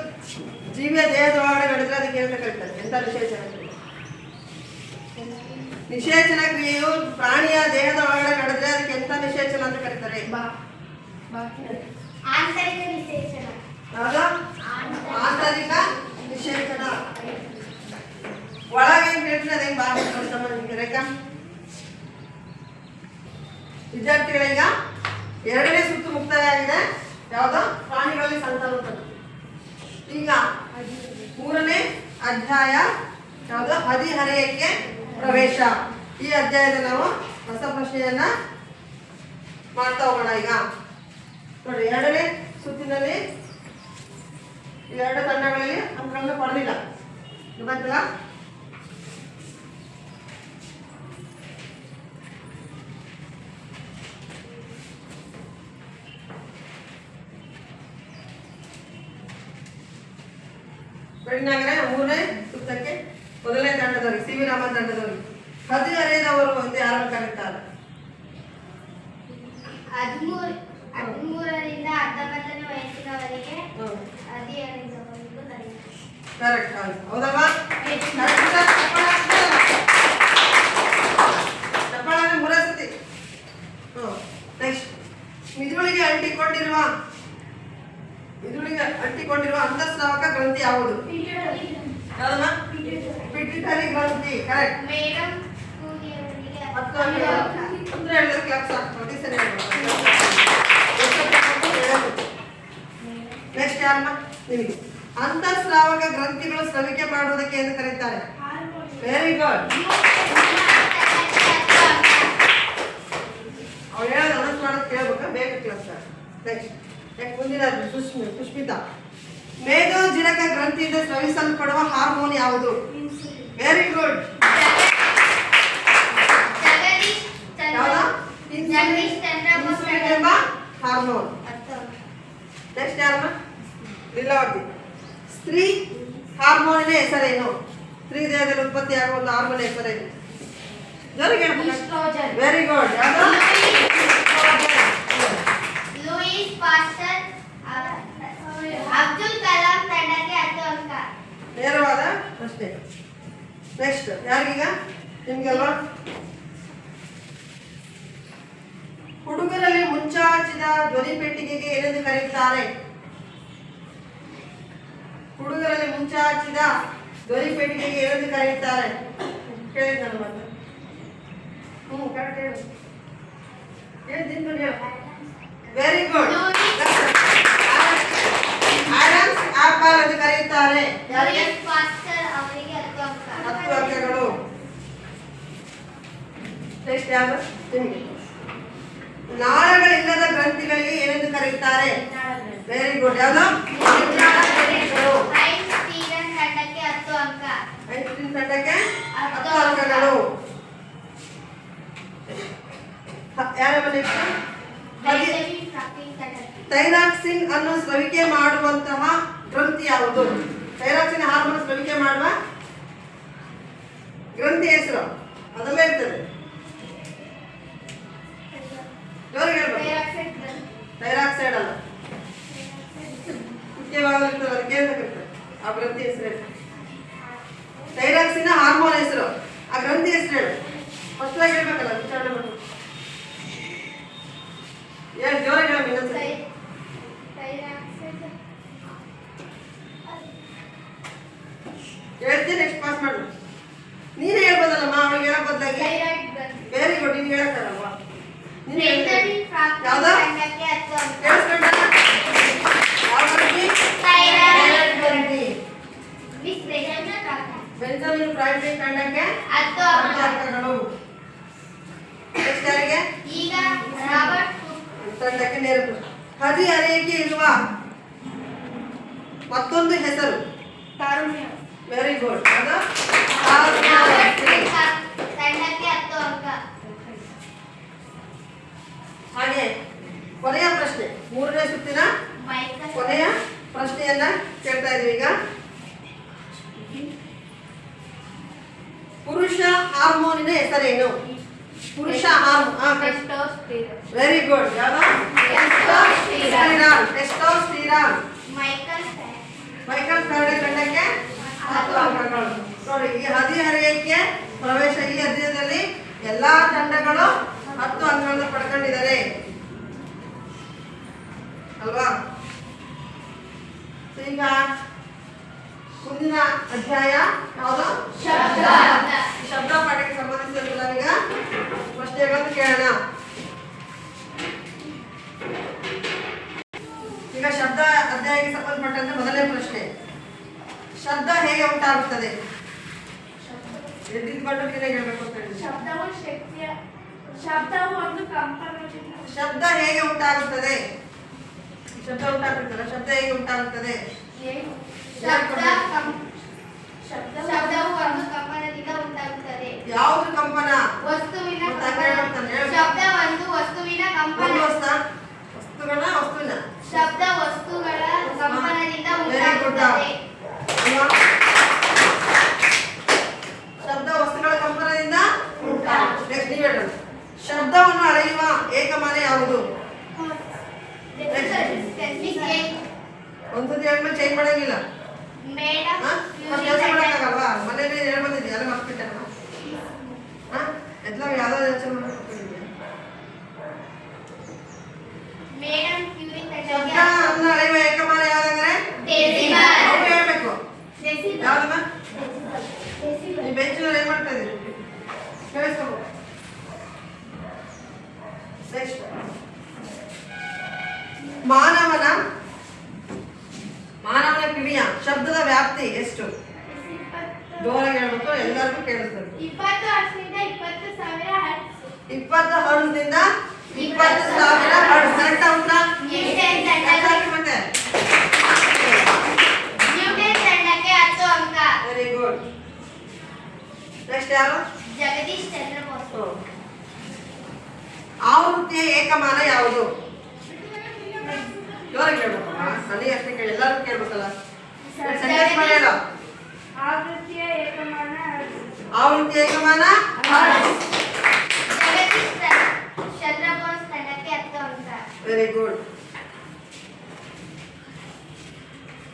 ಜೀವಿಯ ದೇಹದ ಒಳಗಡೆ ನಡೆದ್ರೆ ಅದಕ್ಕೆ ಏನಂತ ಕರೀತಾರೆ? ಎಂತ ನಿಷೇಚನ ಕ್ರಿಯೆ? ನಿಷೇಚನ ಕ್ರಿಯೆಯು ಪ್ರಾಣಿಯ ದೇಹದ ಒಳಗಡೆ ನಡೆದ್ರೆ ಅದಕ್ಕೆ ಎಂತ ನಿಷೇಚನ ಅಂತ ಕರೀತಾರೆ? ಯಾವುದು? ಆಂತರಿಕ ನಿಷೇಚನ. ಒಳಗೆ ಏನ್ ಹೇಳ್ತಾರೆ ಅದೇನು ಬಾಕಿ ರೇಖಾ? ವಿದ್ಯಾರ್ಥಿಗಳೀಗ 2ನೇ ಸುತ್ತು ಮುಕ್ತಾಯ ಆಗಿದೆ. ಯಾವುದು? ಪ್ರಾಣಿಗಳಲ್ಲಿ ಸಂತಾನೋತ್ಪತ್ತಿ. ಈಗ 3ನೇ ಅಧ್ಯಾಯ ಯಾವುದು? ಹದಿಹರೆಯಕ್ಕೆ ಪ್ರವೇಶ. ಈ ಅಧ್ಯಾಯದಲ್ಲಿ ನಾವು ಹೊಸ ಪ್ರಶ್ನೆಯನ್ನ ಮಾಡ್ತಾ ಹೋಗೋಣ. ಈಗ ನೋಡಿ, 2ನೇ ಸುತ್ತಿನಲ್ಲಿ 2 ತಂಡಗಳಲ್ಲಿ ಅಂಕಗಳನ್ನು ಪಡೆದಿಲ್ಲ. ಗೊತ್ತಾಯ್ತಲ್ಲ? ಬೆಳ್ಳಿನಾಗರೆ 3ನೇ ಸುತ್ತಕ್ಕೆ ಮೊದಲನೇ ತಂಡದವರಿಗೆ, ಸಿ ವಿ ರಾಮನ್ ತಂಡದವರಿಗೆ ಹದಿಹರೆಯದವರು ಎಂದು ಯಾರನ್ನು ಕರೆಯುತ್ತಾರೆ? 13ರಿಂದ 19ನೇ ವಯಸ್ಸಿನವರೆಗೆ ಹದಿಹರೆಯದವರು ಎಂದು ಕರೆಯುತ್ತಾರೆ. ಕರೆಕ್ಟ್ ಹೌದಲ್ವಾ ಚಪ್ಪಾಳೆ ಮೂರೇ ಸತಿ ನೆಕ್ಸ್ಟ್ ಮಿದುಳಿಗೆ ಅಂಟಿಕೊಂಡಿರುವ ಅಂತಸ್ರಾವಕ ಗ್ರಂಥಿ ಯಾವುದು ಯಾವ್ದಮ್ಮ ಪಿಟ್ಯೂಟರಿ ಗ್ರಂಥಿ ಕರೆಕ್ಟ್ ಮೇಡಮ್ ಅಂದ್ರೆ ಹೇಳಿದ್ರೆ ಕ್ಲಾಸ್ ಆಗ್ತದೆ ಸರಿ ನೆಕ್ಸ್ಟ್ ಯಾರಮ್ಮ ನಿಮಗೆ ಅಂತಸ್ರಾವಕ ಗ್ರಂಥಿಗಳು ಸ್ರವಿಕೆ ಮಾಡುವುದಕ್ಕೆ ಎಂದು ಕರೀತಾರೆ ವೆರಿ ಗುಡ್ ಅವ್ರು ಹೇಳೋದು ಅನೌನ್ಸ್ ಮಾಡೋದು ಕೇಳ್ಬೇಕಾ ಬೇಗ ಕ್ಲಾಸ್ ನೆಕ್ಸ್ಟ್ ಮುಂದಿನ ಸುಷ್ಮಿತಾ ಮೇದೋಜಿರಕ ಗ್ರಂಥಿಯಿಂದ ಸ್ರವಿಸಲ್ಪಡುವ ಹಾರ್ಮೋನ್ ಯಾವುದು ವೆರಿ ಗುಡ್ ಎಂಬ ಹಾರ್ಮೋನ್ ನೆಕ್ಸ್ಟ್ ಯಾರಮ್ಮ ಲೀಲಾವತಿ ಸ್ತ್ರೀ ಹಾರ್ಮೋನಿನ ಹೆಸರೇನು ಸ್ತ್ರೀ ದೇಹದಲ್ಲಿ ಉತ್ಪತ್ತಿಯಾಗುವ ಒಂದು ಹಾರ್ಮೋನ್ ಹೆಸರೇನು ಜೋರಿಗೆ ವೆರಿ ಗುಡ್ ಯಾವುದು ಲೂಯಿಸ್ ಪಾಸ್ಟರ್ ಅಬ್ದುಲ್ ಕಲಾಂ ತಂಡಕ್ಕೆ 10 ಅಂಕ ನೇರವಾದ ಪ್ರಶ್ನೆ ನೆಕ್ಸ್ಟ್ ಯಾರಿಗೀಗ ನಿಮ್ಗೆಲ್ವಾ ಹುಡುಗರಲ್ಲಿ ಮುಂಚಾಚಿದ ಧ್ವನಿ ಪೆಟ್ಟಿಗೆಗೆ ಏನೆಂದು ಕರೆಯುತ್ತಾರೆ ಹುಡುಗರಲ್ಲಿ ಮುಂಚಾಚಿದ ಧ್ವನಿ ಪೆಟ್ಟಿಗೆಗೆ ಏನೆಂದು ಕರೆಯುತ್ತಾರೆ ಕೇಳಿದ್ ನಾನು ಮತ್ತೆ ಕರೆಕ್ಟ್ ಹೇಳು ವೆರಿ ಗುಡ್ ಆಡಮ್ಸ್ ಆಪಲ್ ಎಂದು ಕರೆಯುತ್ತಾರೆ ಯಾರಿಗೆ ಲೂಯಿಸ್ ಪಾಸ್ಟರ್ ಅವರಿಗೆ 10 ಅಂಕ 10 ಅಂಕಗಳು ನೆಕ್ಸ್ಟ್ ಯಾರು ನಿಮಗೆ ನಾಳಗಳಿಲ್ಲದ ಗ್ರಂಥಿಗಳಿಗೆ ಏನೆಂದು ಕರೆಯುತ್ತಾರೆ ವೆರಿ ಗುಡ್ ಯಾವುದು ಐನ್ಸ್ಟೀನ್ ತಂಡಕ್ಕೆ 10 ಅಂಕ ಐನ್ಸ್ಟೀನ್ ತಂಡಕ್ಕೆ 10 ಅಂಕಗಳು ಯಾರಮ್ಮ ನೆಕ್ಸ್ಟ್ ಬೆಂಜಮಿನ್ ಫ್ರಾಂಕ್ಲಿನ್ ತಂಡಕ್ಕೆ ಥೈರಾಕ್ಸಿನ್ ಅನ್ನು ಸ್ರವಿಕೆ ಮಾಡುವಂತಹ ಗ್ರಂಥಿ ಯಾವುದು ಥೈರಾಕ್ಸಿನ್ ಹಾರ್ಮೋನ್ ಸ್ರವಿಕೆ ಮಾಡುವ ಗ್ರಂಥಿ ಹೆಸರು ಅದಲ್ಲೇ ಇರ್ತದೆ ಜೋರಿಗೆ ಹೇಳ್ಬೇಕು ಥೈರಾಕ್ಸೈಡ್ ಅಲ್ಲ ಮುಖ್ಯವಾಗಿರ್ತದೆ ಅದಕ್ಕೆ ಅಂತ ಕರೀತಾರೆ ಆ ಗ್ರಂಥಿ ಹೆಸರು ಥೈರಾಕ್ಸಿನ್ ಹಾರ್ಮೋನ್ ಹೆಸರು ಆ ಗ್ರಂಥಿ ಹೆಸರು ಹೇಳು ಫಸ್ಟ್ ಆಗಿ ಹೇಳ್ಬೇಕಲ್ಲ ವಿಚಾರಣೆ ಮಾಡಿ ಏನು ಜೋರಿಗೆ ಹೇಳ ಇನ್ನೊಂದ್ಸರಿ ಹೇಳ್ತೀನಿ ನೆಕ್ಸ್ಟ್ ಪಾಸ್ ಮಾಡು ನೀನೇ ಹೇಳ್ಬೋದಲ್ಲಮ್ಮ ಅವಳಿಗೆ ಹೇಳೋ ಬದಲಾಗಿ ವೆರಿ ಗುಡ್ ನೀನು ಹೇಳಕ್ಕಾಗಲ್ವಾ ನೀನು ಬೆಂಜಮಿನ್ ಫ್ರಾಂಕ್ಲಿನ್ ಯಾವ್ದು ತಂಡಕ್ಕೆ 10 ಅಂಕ ಕೇಳಿಸ್ಕೊಂಡ ಯಾವ ಗ್ರಂಥಿ ಥೈರಾಯ್ಡ್ ಗ್ರಂಥಿ miss Benjamin Franklin Benjamin Franklin ತಂಡಕ್ಕೆ 10 ಅಂಕಗಳು ನೆಕ್ಸ್ಟ್ ಯಾರಿಗೆ ಈಗ ರಾಬರ್ಟ್ ತಂಡಕ್ಕೆ ನೇರ ಪ್ರಶ್ನೆ ಹದಿಹರೆಯಕ್ಕೆ ಇರುವ ಮತ್ತೊಂದು ಹೆಸರು ಕಾರುಣ್ಯ ವೆರಿ ಗುಡ್ ಅದು ರಾಬರ್ಟ್ ತಂಡಕ್ಕೆ 10 ಅಂಕ ಹಾಗೆ ಕೊನೆಯ ಪ್ರಶ್ನೆ ಮೂರನೇ ಸುತ್ತಿನ ಮೈಕಲ್ ಕೊನೆಯ ಪ್ರಶ್ನೆಯನ್ನ ಕೇಳ್ತಾ ಇದೀವಿ ಈಗ ಪುರುಷ ಹಾರ್ಮೋನಿನ ಹೆಸರೇನು ಪುರುಷ ಹಾರ್ಮೋನ್ ಟೆಸ್ಟೋಸ್ಟೆರಾನ್ ವೆರಿ ಗುಡ್ ಯಾವುದು ಟೆಸ್ಟೋಸ್ಟೆರಾನ್ ಮೈಕಲ್ ಫ್ಯಾರಡೆ ತಂಡಕ್ಕೆ 10 ಅಂಕಗಳು ನೋಡಿ ಈ ಹದಿಹರೆಯಕ್ಕೆ ಪ್ರವೇಶ ಈ ಅಧ್ಯಾಯದಲ್ಲಿ ಎಲ್ಲಾ ತಂಡಗಳು 10 ಅಂಕಗಳನ್ನು ಪಡ್ಕೊಂಡಿದ್ದಾರೆ ಅಲ್ವಾ ಈಗ ಮುಂದಿನ ಅಧ್ಯಾಯ ಯಾವುದು ಶಬ್ದ ಪಾಠಕ್ಕೆ ಸಂಬಂಧಿಸಿದ ನಾವೀಗ ಪ್ರಶ್ನೆಗಳನ್ನು ಕೇಳೋಣ ಈಗ ಶಬ್ದ ಅಧ್ಯಾಯಕ್ಕೆ ಸಂಬಂಧಪಟ್ಟಂತೆ ಮೊದಲನೇ ಪ್ರಶ್ನೆ ಶಬ್ದ ಹೇಗೆ ಉಂಟಾಗುತ್ತದೆ ಎದ್ದಿದ್ಕೊಂಡು ನೀನೇ ಹೇಳ್ಬೇಕು ಅಂತ ಹೇಳಿ ಶಬ್ದವು ಒಂದು ಕಂಪನದಿಂದ ಶಬ್ದ ಹೇಗೆ ಉಂಟಾಗುತ್ತದೆ ಶಬ್ದ ಉಂಟಾಗುತ್ತಲ್ಲ ಶಬ್ದ ಹೇಗೆ ಉಂಟಾಗುತ್ತದೆ ಶಬ್ದವು ಒಂದು ಕಂಪನದಿಂದ ಉಂಟಾಗುತ್ತದೆ ಯಾವುದು ಕಂಪನ ವಸ್ತುವಿನ ಮತ್ತೆ ಹಂಗೆ ಹೇಳ್ತಾನೆ, ಹೇಳ್ಬೇಕು. ಶಬ್ದ ಒಂದು ವಸ್ತುವಿನ ಕಂಪನ ಒಂದು ವಸ್ತುವಿನ ಶಬ್ದ ವಸ್ತುಗಳ ಕಂಪನದಿಂದ Very good. ಉಂಟಾಗುತ್ತದೆ ಅಲ್ವಾ? ಶಬ್ದ ವಸ್ತುಗಳ ಕಂಪನದಿಂದ ಉಂಟಾಗುತ್ತದೆ ನೆಕ್ಸ್ಟ್ ನೀವು ಹೇಳಿ ಶಬ್ದವನ್ನು ಅಳೆಯುವ ಏಕಮಾನ ಯಾವುದು ಒಂದ್ಸತಿ ಹೇಳ್ಮೇಲೆ ಚೇಂಜ್ ಮಾಡಂಗಿಲ್ಲ ಮೇಡಮ್ ಹಾ? ನೀವು ಬೆಂಚಿನಲ್ಲಿ ಏನು ಮಾಡ್ತಾ ಇದ್ದೀರಿ? ಕೇಳಿಸ್ಕೋಬೇಕು. ನೆಕ್ಸ್ಟ್, ಮಾನವನ ಕಿವಿಯ ಶಬ್ದದ ವ್ಯಾಪ್ತಿ ಎಷ್ಟು? ಜೋರಾಗಿ ಹೇಳ್ಬೇಕು, ಎಲ್ಲರಿಗೂ ಕೇಳಿಸ್ಬೇಕು. 20 ಹರ್ಟ್ಸ್ನಿಂದ 20,000 ಹರ್ಟ್ಸ್. 20 ಹರ್ಟ್ಸ್ನಿಂದ 20,000 ಹರ್ಟ್ಸ್. ಕರೆಕ್ಟ್ ಉಂಟಾ? ಮತ್ತೆ ನ್ಯೂಟನ್ ತಂಡಕ್ಕೆ 10 ಅಂಕ. Very good. ನೆಕ್ಸ್ಟ್ ಯಾರು? ಜಗದೀಶ್ ಚಂದ್ರ ಬೋಸ್. ಆವೃತ್ತಿಯ ಏಕಮಾನ ಯಾವುದು? ಜೋರಾಗಿ ಹೇಳ್ಬೇಕಮ್ಮ, ನನಗೆ ಅಷ್ಟೇ ಕೇಳಿ, ಎಲ್ಲರೂ ಕೇಳ್ಬೇಕಲ್ಲ. ಸೆಂಟೆನ್ಸ್ ಮಾಡಿ ಹೇಳು. ಆವೃತ್ತಿಯ ಏಕಮಾನ ಜಗದೀಶ್ ಚಂದ್ರ ಬೋಸ್ ತಂಡಕ್ಕೆ 10 ಅಂಕ. Very good.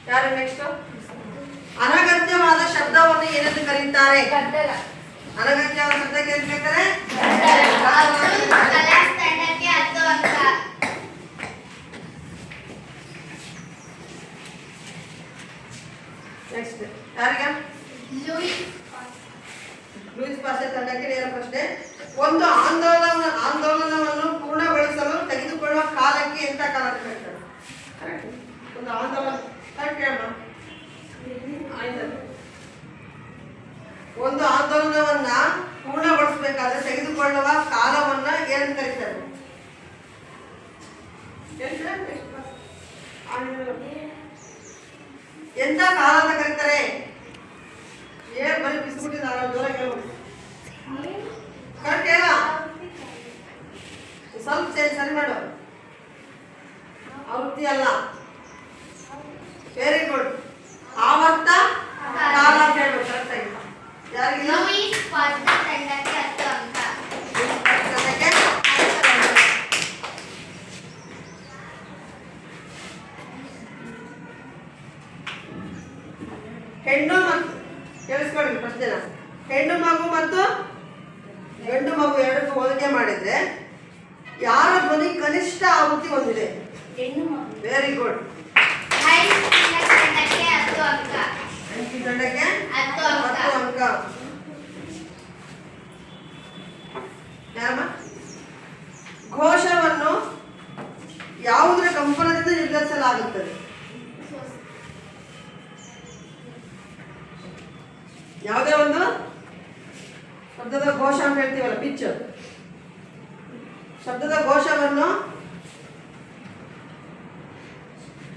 ಯಾರು ನೆಕ್ಸ್ಟ್? ಅನಗತ್ಯವಾದ ಶಬ್ದವನ್ನು ಏನೆಂದು ಕರೆಯುತ್ತಾರೆ? ಅನಗತ್ಯವಾದ ಶಬ್ದಕ್ಕೆ ಏನು ಕರೀತಾರೆ? ಅಬ್ದುಲ್ ಕಲಾಂ ತಂಡಕ್ಕೆ 10 ಅಂಕ. ನೆಕ್ಸ್ಟ್ ಯಾರಿಗೆ? ಲೂಯಿಸ್ ಪಾಸ್ಟರ್ ತಂಡಕ್ಕೆ ನೇರ ಪ್ರಶ್ನೆ. ಒಂದು ಆಂದೋಲನವನ್ನು ಪೂರ್ಣಗೊಳಿಸಲು ತೆಗೆದುಕೊಳ್ಳುವ ಕಾಲಕ್ಕೆ ಎಂತ ಕಾಲ ಅಂತ ಹೇಳ್ತಾರೆ? ಒಂದು ಆಂದೋಲನ ಕರೆಕ್ಟ್ ಹೇಳಮ್ಮ. ಒಂದು ಆಂದೋಲನವನ್ನ ಪೂರ್ಣಗೊಳಿಸಬೇಕಾದ್ರೆ ತೆಗೆದುಕೊಳ್ಳುವ ಕಾಲವನ್ನ ಏನಂತ ಕರೀತಾರೆ? ಎಂತ ಕಾಲ ಅಂತ ಕರೀತಾರೆ? ಏನ್ ಬರೀ ಬಿಸ್ಬಿಟ್ಟು ನಾನು ಜೋರಾಗಿ ಹೇಳ್ಬೋದು. ಕರೆಕ್ಟ್ ಹೇಳ, ಸ್ವಲ್ಪ ಸರಿ ಮಾಡು. ಆವೃತ್ತಿ ಅಲ್ಲ. Very good. ಆವರ್ತ ಕಾಲ ಅಂತ ಹೇಳ್ಬೇಕು ಕರೆಕ್ಟ್ ಆಗಿ. ಯಾರಿಗಿಲ್ಲ? ಲೂಯಿಸ್ ಪಾಸ್ಟರ್ ತಂಡಕ್ಕೆ 10 ಅಂಕ. ಹೆಣ್ಣು ಮತ್ತು ಕೇಳಿಸ್ಕೊಳ್ಳಿ ಪ್ರಶ್ನೆನ. ಹೆಣ್ಣು ಮಗು ಮತ್ತು ಗಂಡು ಮಗು ಎರಡಕ್ಕೂ ಹೋಲಿಕೆ ಮಾಡಿದ್ರೆ ಯಾರ ಧ್ವನಿ ಕನಿಷ್ಠ ಆವೃತ್ತಿ ಹೊಂದಿದೆ? Very good. ತಂಡಕ್ಕೆ 10 ಅಂಕ. ತಂಡಕ್ಕೆ 10 ಅಂಕ. ಯಾರಮ್ಮ? ಘೋಷವನ್ನು ಯಾವುದರ ಕಂಪನದಿಂದ ನಿರ್ಧರಿಸಲಾಗುತ್ತದೆ? ಯಾವುದೇ ಒಂದು ಶಬ್ದದ ಘೋಷ ಅಂತ ಹೇಳ್ತೀವಲ್ಲ, ಪಿಚ್. ಶಬ್ದದ ಘೋಷವನ್ನು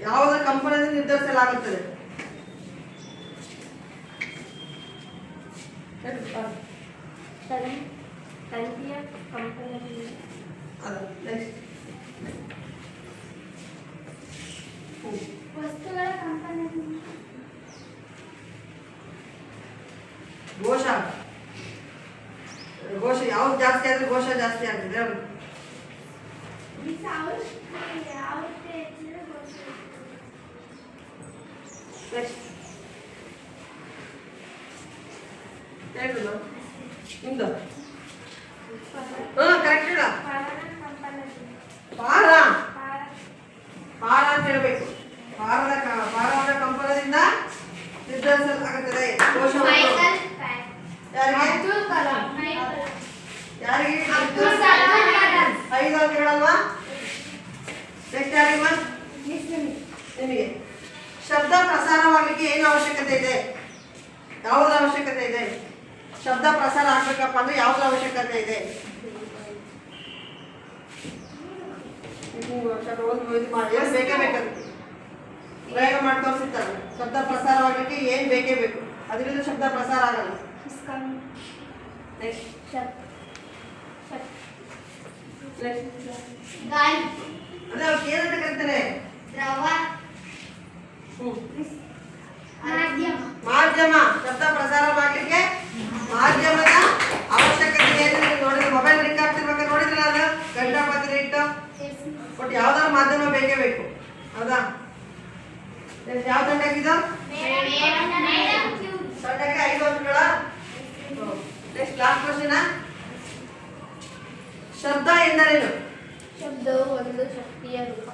ಯಾವುದರ ಕಂಪನದಿಂದ ನಿರ್ಧರಿಸಲಾಗುತ್ತದೆ? ವಸ್ತುಗಳ ಕಂಪನ. ಘೋಷ ಯಾವ್ದು ಜಾಸ್ತಿ ಆದ್ರೆ ಘೋಷ ಜಾಸ್ತಿ ಆಗ್ತದೆ. ನಿಮ್ದು ಕರೆಕ್ಟ್ ಹೇಳ. ಪಾರ ಅಂತ ಹೇಳ್ಬೇಕು. ಪಾರವಾದ ಕಂಪನದಿಂದ ನಿರ್ಧರಿಸಲಾಗುತ್ತದೆ ಘೋಷವನ್ನು. ಯಾರಿಗೆ? 5 ಅಂತ ಹೇಳಲ್ವಾ? ನೆಕ್ಸ್ಟ್ ಯಾರಿಗ? ನಿಮಗೆ. ಶಬ್ದ ಪ್ರಸಾರವಾಗಲಿಕ್ಕೆ ಏನು ಅವಶ್ಯಕತೆ ಇದೆ? ಯಾವುದ್ರ ಅವಶ್ಯಕತೆ ಇದೆ? ಶಬ್ದ ಪ್ರಸಾರ ಆಗ್ಬೇಕಪ್ಪ ಅಂದ್ರೆ ಯಾವ್ದ್ರ ಅವಶ್ಯಕತೆ ಇದೆ? ಬೇಕೇ ಬೇಕಾಗುತ್ತೆ. ಪ್ರಯೋಗ ಮಾಡಿ ತೋರಿಸುತ್ತಾರೆ. ಶಬ್ದ ಪ್ರಸಾರವಾಗಲಿಕ್ಕೆ ಏನ್ ಬೇಕೇ ಬೇಕು, ಅದರಿಂದ ಶಬ್ದ ಪ್ರಸಾರ ಆಗಲ್ಲ. ಅದೇ ಅವ್ರು ಏನಂತ ಕರೀತಾರೆ? ದ್ರವ. ಮಾಧ್ಯಮ. ಶಬ್ದ ಪ್ರಸಾರವಾಗಲಿಕ್ಕೆ ಮಾಧ್ಯಮದ ಅವಶ್ಯಕತೆ ಏನು? ನೋಡಿದ್ರೆ ಮೊಬೈಲ್ ಲಿಂಕ್ ಆಗ್ತಿರ್ಬೇಕಾದ್ರೆ ನೋಡಿದ್ರಲ್ಲ, ಅದು ಗಂಟ ಪತ್ರ ಇಟ್ಟು ಬಟ್ ಯಾವ್ದಾದ್ರು ಮಾಧ್ಯಮ ಬೇಕೇ ಬೇಕು. ಹೌದಾ? ಯಾವ ತಂಡಕ್ಕಿದು? ತಂಡಕ್ಕೆ 5 ಅಂಕಗಳ. Next last question. ಶಬ್ದ ಎಂದರೇನು? ಶಬ್ದವು ಒಂದು ಶಕ್ತಿಯ ರೂಪ.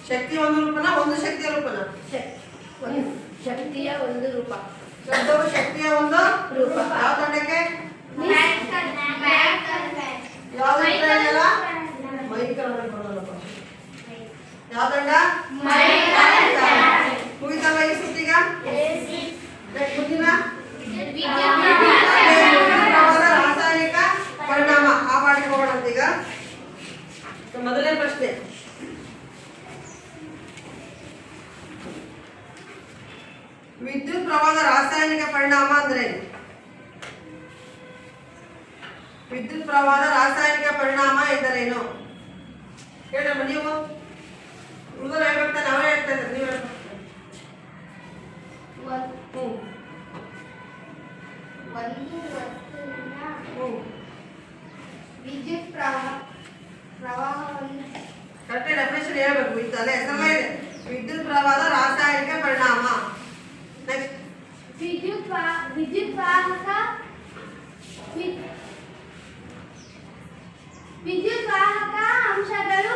ಶಕ್ತಿ ಒಂದು ರೂಪನ, ಒಂದು ಶಕ್ತಿಯ ರೂಪನ? ಶಕ್ತಿಯ ಒಂದು ರೂಪ. ಶಬ್ದವು ಶಕ್ತಿಯ ಒಂದು ರೂಪ. ಯಾವ ತಂಡಕ್ಕೆ? ಯಾವ ತಂಡ? ಯಾವ ತಂಡ? ಮುಗಿತಲ್ಲ ಈ ಸುತ್ತೀಗ? ಮುಂದಿನ ರಾಸಾಯನಿಕ ಪರಿಣಾಮ ಆ ಪಾಠಕ್ಕೆ ಹೋಗೋಣ ಈಗ. ಮೊದಲನೇ ಪ್ರಶ್ನೆ, ವಿದ್ಯುತ್ ಪ್ರವಾಹದ ರಾಸಾಯನಿಕ ಪರಿಣಾಮ ಅಂದ್ರೆ ಏನು? ವಿದ್ಯುತ್ ಪ್ರವಾಹದ ರಾಸಾಯನಿಕ ಪರಿಣಾಮ ಎಂದರೇನು? ಹೇಳಮ್ಮ ನೀವು. ಹುಡುಗರು ಹೇಳ್ಬೇಕಾ ನಾವೇ ಹೇಳ್ತಾ ಇದ್ದಾರೆ, ನೀವು ಹೇಳ್ಬೇಕು. ಒಂದು ವಸ್ತುವಿನ ವಿದ್ಯುತ್ ಪ್ರವಾಹವನ್ನು ಕರೆಕ್ಟ್ ಡೆಫಿನೇಷನ್ ಹೇಳ್ಬೇಕು. ಇತ್ತಲ್ಲ ಹೆಸರಲ್ಲೇ ಇದೆ, ವಿದ್ಯುತ್ ಪ್ರವಾಹದ ರಾಸಾಯನಿಕ ಪರಿಣಾಮ. ನೆಕ್ಸ್ಟ್, ವಿದ್ಯುತ್ ವಾಹಕ ಅಂಶಗಳು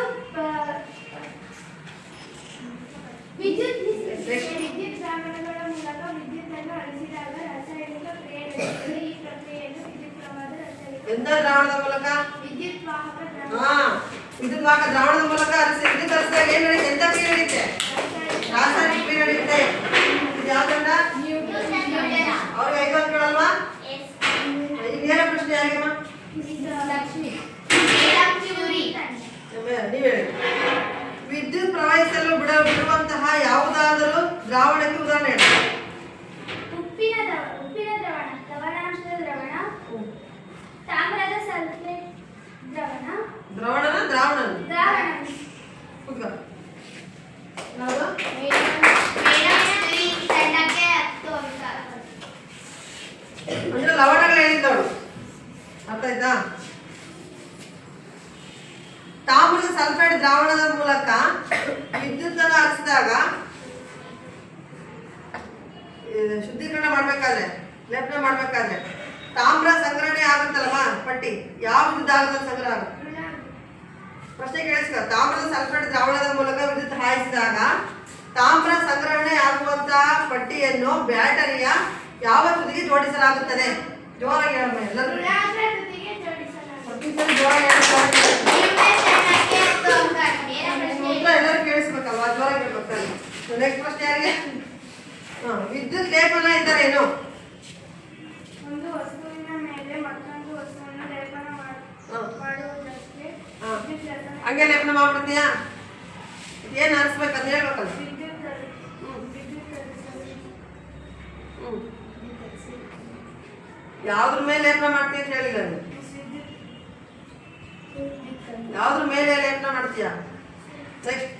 ವಿದ್ಯುತ್ ದ್ರಾವಣಗಳ ಮೂಲಕ ವಿದ್ಯುತ್ತನ್ನು ಹರಿಸಿದಾಗ ರಾಸಾಯನಿಕ ಕ್ರಿಯೆ ನಡೆಯುತ್ತದೆ. ಈ ಪ್ರಕ್ರಿಯೆಯನ್ನು ವಿದ್ಯುತ್ ಪ್ರವಾಹದ ರಾಸಾಯನಿಕ ಎಂತ ದ್ರಾವಣದ ಮೂಲಕ? ವಿದ್ಯುತ್ ವಾಹಕ ವಿದ್ಯುತ್ ವಾಹಕ ದ್ರಾವಣದ ಮೂಲಕ ವಿದ್ಯುತ್ ಹರಿಸಿದಾಗ ಏನ್ ನಡೆಯುತ್ತೆ? ಎಂತ ಕ್ರಿಯೆ ನಡೆಯುತ್ತೆ? ರಾಸಾಯನಿಕ ಕ್ರಿಯೆ ನಡೆಯುತ್ತೆ. ಇದು ಯಾವ ತಂಡ? ಅವ್ರಿಗೆ 5 ಅಂಕಗಳಲ್ವಾ? ಈಗ ನೇರ ಪ್ರಶ್ನೆ ಯಾರಿಗಮ್ಮ? ನೀವ್ ಹೇಳಿ. ವಿದ್ಯುತ್ ಪ್ರವಹಿಸಲು ಬಿಡುವಂತಹ ಯಾವುದಾದರೂ ದ್ರಾವಣಕ್ಕೆ ಉದಾಹರಣೆ ಹೇಳಿ. ಉಪ್ಪಿನ ದ್ರವಣ, ಲವಣಾಂಶದ ದ್ರವಣ, ತಾಮ್ರದ ಸಲ್ಫೇಟ್ ದ್ರವಣ. ದ್ರಾವಣ ಅಂದ್ರೆ ಲವಣಗಳು ಹೇಳಿದ್ದವಳು, ಅರ್ಥ ಆಯ್ತಾ? ತಾಮ್ರದ ಸಲ್ಫೇಟ್ ದ್ರಾವಣದ ಮೂಲಕ ವಿದ್ಯುತ್ ಅನ್ನು ಹರಿಸಿದಾಗ ಶುದ್ಧೀಕರಣ ಮಾಡ್ಬೇಕಾದ್ರೆ, ಲೇಪನ ಮಾಡ್ಬೇಕಾದ್ರೆ ತಾಮ್ರ ಸಂಗ್ರಹಣೆ ಆಗುತ್ತಲ್ವಾ ಪಟ್ಟಿ, ಯಾವ ವಿದ್ಯುತ್ ಸಂಗ್ರಹ ಆಗುತ್ತೆ? ಪ್ರಶ್ನೆ ಕೇಳಿಸ್ಕೊ. ತಾಮ್ರದ ಸಲ್ಫೇಟ್ ದ್ರಾವಣದ ಮೂಲಕ ವಿದ್ಯುತ್ ಹಾಯಿಸಿದಾಗ ತಾಮ್ರ ಸಂಗ್ರಹಣೆ ಆಗುವಂತಹ ಪಟ್ಟಿಯನ್ನು ಬ್ಯಾಟರಿಯ ಯಾವ ತುದಿಗೆ ಜೋಡಿಸಲಾಗುತ್ತದೆ? ಜೋರಾಗಿ ಹೇಳಮ್ಮ ಎಲ್ಲರೂ. ಎಲ್ಲರೂ ಕೇಳಿಸ್ಬೇಕಲ್ವಾ? ಜೋರಾಗಿ ಹೇಳ್ಬೇಕಾದ್ರೆ. ನೆಕ್ಸ್ಟ್ ಪ್ರಶ್ನೆ ಯಾರಿಗೆ? ವಿದ್ಯುತ್ ಲೇಪನ ಎಂದರೇನು? ಒಂದು ವಸ್ತುವಿನ ಮೇಲೆ ಮತ್ತೊಂದು ವಸ್ತುವನ್ನು ಲೇಪನ ಮಾಡುವುದಕ್ಕೆ ಹಂಗೆ ಲೇಪನ ಮಾಡ್ಬಿಡ್ತೀಯಾ? ಏನು ಹರಿಸ್ಬೇಕು ಅಂತ ಹೇಳ್ಬೇಕಲ್ಲ. ಯಾವ್ದ್ರ ಮೇಲೆ ಲೇಪನ ಮಾಡ್ತೀಯ ಅಂತ ಹೇಳಿಲ್ಲ ನೀವು. ಯಾವ್ದ್ರ ಮೇಲೆ ಲೇಪನ ಮಾಡ್ತೀಯ? ನೆಕ್ಸ್ಟ್,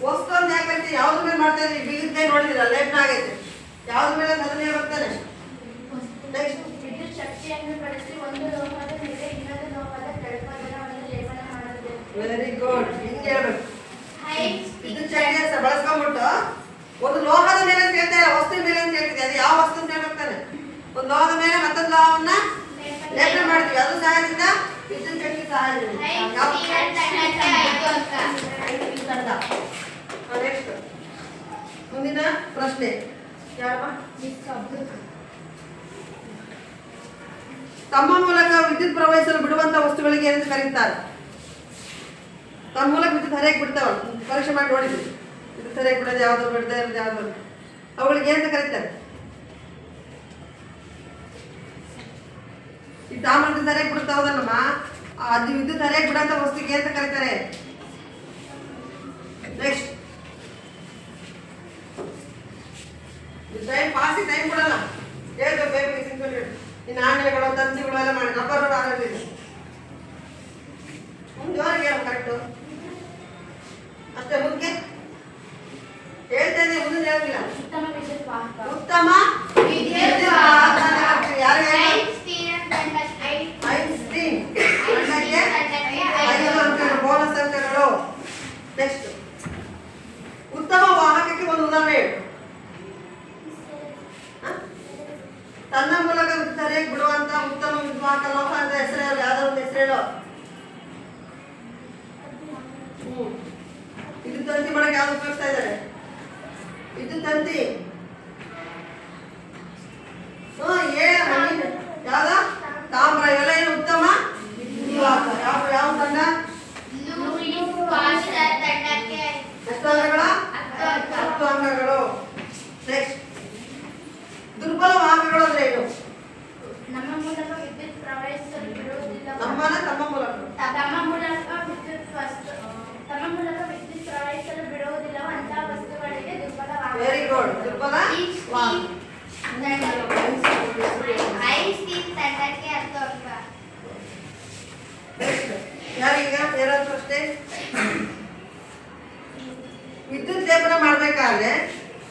ವಸ್ತು ಅಂತ ಯಾಕಂತ ಯಾವ್ದ್ರ ಮೇಲೆ ಮಾಡ್ತಾ ಇದ್ರಿ? ಬೀಗದ ನೋಡಿದಿರ ಲೇಪನ ಆಗೈತೆ. ಯಾವ್ದ್ರ ಮೇಲೆ ಅದನ್ನ ಹೇಳ್ಬೇಕಾನೆ. ನೆಕ್ಸ್ಟ್, ವಿದ್ಯುತ್ ಶಕ್ತಿಯನ್ನು ಬಳಸಿ ಒಂದು ಲೋಹದ ಮೇಲೆ ಇನ್ನೊಂದು ಲೋಹದ ತಳಪದರವನ್ನು ಲೇಪನ ಮಾಡುತ್ತದೆ. Very good. ಹಿಂಗೆ ಹೇಳ್ಬೇಕು. ವಿದ್ಯುತ್ ಶಕ್ತಿಯನ್ನು ಬಳಸ್ಕೊಂಡ್ಬಿಟ್ಟು ಒಂದು ಲೋಹದ ಮೇಲೆ ಅಂತ ಹೇಳ್ತಾ ಇಲ್ಲ, ವಸ್ತು ಮೇಲೆ ಅಂತ ಹೇಳ್ತಿದ್ದೆ. ಅದು ಯಾವ ವಸ್ತು ಅಂತ ಹೇಳ್ಬೇಕಾನೆ? ಒಂದು ಲೋಹದ ಮೇಲೆ ಮತ್ತೊಂದು ಲೋಹವನ್ನ ಲೇಪನ ಮಾಡ್ತೀವಿ. ಅದು ಸಹಾಯದಿಂದ ವಿದ್ಯುತ್ ಶಕ್ತಿ ಸಹಾಯದಿಂದ. ನೆಕ್ಸ್ಟ್, ಮುಂದಿನ ಪ್ರಶ್ನೆ ಯಾರಮ್ಮ? ತಮ್ಮ ಮೂಲಕ ವಿದ್ಯುತ್ ಪ್ರವಹಿಸಲು ಬಿಡುವಂತ ವಸ್ತುಗಳಿಗೆ ಏನಂತ ಕರೀತಾರೆ? ತಮ್ಮ ಮೂಲಕ ವಿದ್ಯುತ್ ಹರಿಯಕ್ಕೆ ಬಿಡ್ತಾವ, ಪರೀಕ್ಷೆ ಮಾಡಿ ನೋಡಿದ್ವಿ. ವಿದ್ಯುತ್ ಹರಿಯಕ್ಕೆ ಬಿಡೋದು ಯಾವ್ದು, ಬಿಡದೆ ಇರೋದು ಯಾವ್ದು, ಅವುಗಳಿಗೆ ಏನಂತ ಕರೀತಾರೆ? ಈ ತಾಮ್ರ ವಿದ್ಯುತ್ ಹರಿಯಕ್ಕೆ ಬಿಡ್ತಾವದಲ್ಲಮ್ಮ, ಅದು ವಿದ್ಯುತ್ ಹರಿಯಕ್ಕೆ ಬಿಡಂತ ವಸ್ತುಗೆ ಏನಂತ ಕರೀತಾರೆ? ನೆಕ್ಸ್ಟ್, ಟೈಮ್ ಪಾಸಿ ಟೈಮ್ ಕೊಡಲ್ಲ, ಹೇಳ್ಬೇಕು ಬೇಗ ಸಿಂಪಲ್ ಹೇಳಿ. ಈ ನಾಣ್ಯಗಳು ತಂತಿಗಳು ಎಲ್ಲ ಮಾಡಿ ರಬ್ಬರ್ ಆಗೋದಿಲ್ಲ. ಜೋರಾಗಿ ಹೇಳ ಕರೆಕ್ಟು ಅಷ್ಟೇ. ಮುಂದೆ ಹೇಳ್ತೇನೆ, ಮುಂದೆ ಹೇಳಲಿಲ್ಲ. ಉತ್ತಮ ವಿದ್ಯುತ್ ವಾಹಕ. ಉತ್ತಮ ವಿದ್ಯುತ್ ವಾಹಕ ಯಾರು ಹೇಳಿ? ಐನ್ಸ್ಟೀನ್. ತಂಡಕ್ಕೆ 5 ಅಂಕಗಳು, ಬೋನಸ್ ಅಂಕಗಳು. ನೆಕ್ಸ್ಟ್, ಉತ್ತಮ ವಾಹಕಕ್ಕೆ ಒಂದು ಉದಾಹರಣೆ ಹೇಳು. ತನ್ನ ಮೂಲಕ ವಿದ್ಯುತ್ ಹರಿಯಕ್ಕೆ ಬಿಡುವಂತ ಉತ್ತಮ ವಿದ್ಯುತ್ ವಾಹಕ ಲೋಹ ಅಂತ ಹೆಸರು ಯಾವ್ದೋ ಒಂದು ಹೆಸರು ಹೇಳು. ವಿದ್ಯುತ್ ತಂತಿ ಮಾಡಕ್ಕೆ ಯಾವ್ದು ಉಪಯೋಗಿಸ್ತಾ ಇದ್ದಾರೆ? ವಿದ್ಯುತ್ ತಂತಿ. ಯಾವ್ದ? ತಾಮ್ರ. ಇವೆಲ್ಲ ಏನು ಉತ್ತಮ ನಿವಾಸ. ಯಾವ ತಂಡ? ಎಷ್ಟು ಅಂಗಗಳ? 10 ಅಂಗಗಳು. ನೆಕ್ಸ್ಟ್, ದುರ್ಬಲ ವಾಹಕಗಳು ಅಂದ್ರೆ ಏನು? ನಮ್ಮ ಮೂಲಕ ವಿದ್ಯುತ್ ಪ್ರವಹಿಸಲು ಬಿಡುವುದಿಲ್ಲ. ತಮ್ಮ ಮೂಲಕ ವಿದ್ಯುತ್ ಪ್ರವಹಿಸಲು ಬಿಡುವುದಿಲ್ಲವೋ ಅಂತಹ ವಸ್ತುಗಳಿಗೆ ದುರ್ಬಲ ವಾಹಕ. Very good. ದುರ್ಬಲ ವಾಹಕ. ತಂಡಕ್ಕೆ 10 ಅಂಕ. ಯಾರೀಗ ಯಾರಾದ್ರೂ ಅಷ್ಟೇ? ವಿದ್ಯುತ್ ಲೇಪನ ಮಾಡ್ಬೇಕಾದ್ರೆ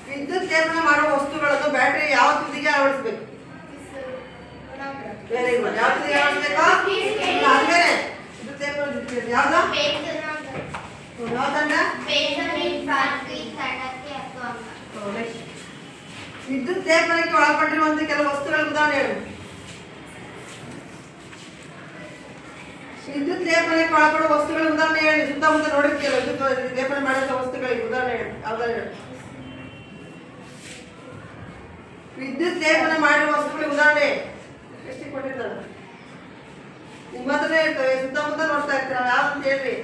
ವಿದ್ಯುತ್ ಲೇಪನ ಮಾಡುವ ವಸ್ತುಗಳನ್ನು ಬ್ಯಾಟರಿ ಯಾವ ತುದಿಗೆ ಅಳವಡಿಸ್ಬೇಕು? Very good. ಯಾವ ತುದಿಗೆ ಅಳವಡಿಸ್ಬೇಕು? ಆದ್ಮೇಲೆ ವಿದ್ಯುತ್ ಲೇಪನ ಯಾವ್ದು? ಯಾವ ತಂಡ? ವಿದ್ಯುತ್ ಲೇಪನಕ್ಕೆ ಒಳಪಟ್ಟಿರುವಂತಹ ಕೆಲವು ವಸ್ತುಗಳ ಉದಾಹರಣೆ ಹೇಳು. ವಿದ್ಯುತ್ ಲೇಪನಕ್ಕೆ ಒಳಪಡುವ ವಸ್ತುಗಳ ಉದಾಹರಣೆ ಹೇಳಿ. ಸುತ್ತಮುತ್ತ ನೋಡಿರ್ತೀಯಲ್ಲ ವಿದ್ಯುತ್ ಲೇಪನ ಮಾಡಿದ ವಸ್ತುಗಳಿಗೆ ಉದಾಹರಣೆ ಹೇಳಿ. ಯಾವ್ದಾರು ಹೇಳಿ. ವಿದ್ಯುತ್ ಲೇಪನ ಮಾಡಿರುವ ವಸ್ತುಗಳಿಗೆ ಉದಾಹರಣೆ ಎಷ್ಟು ಕೊಟ್ಟಿರ್ತಾರೆ? ನಿಮ್ಮ ಹತ್ರನೇ ಇರ್ತವೆ, ಸುತ್ತಮುತ್ತ ನೋಡ್ತಾ ಇರ್ತೀರ. ಯಾವ್ದು ಹೇಳ್ರಿ?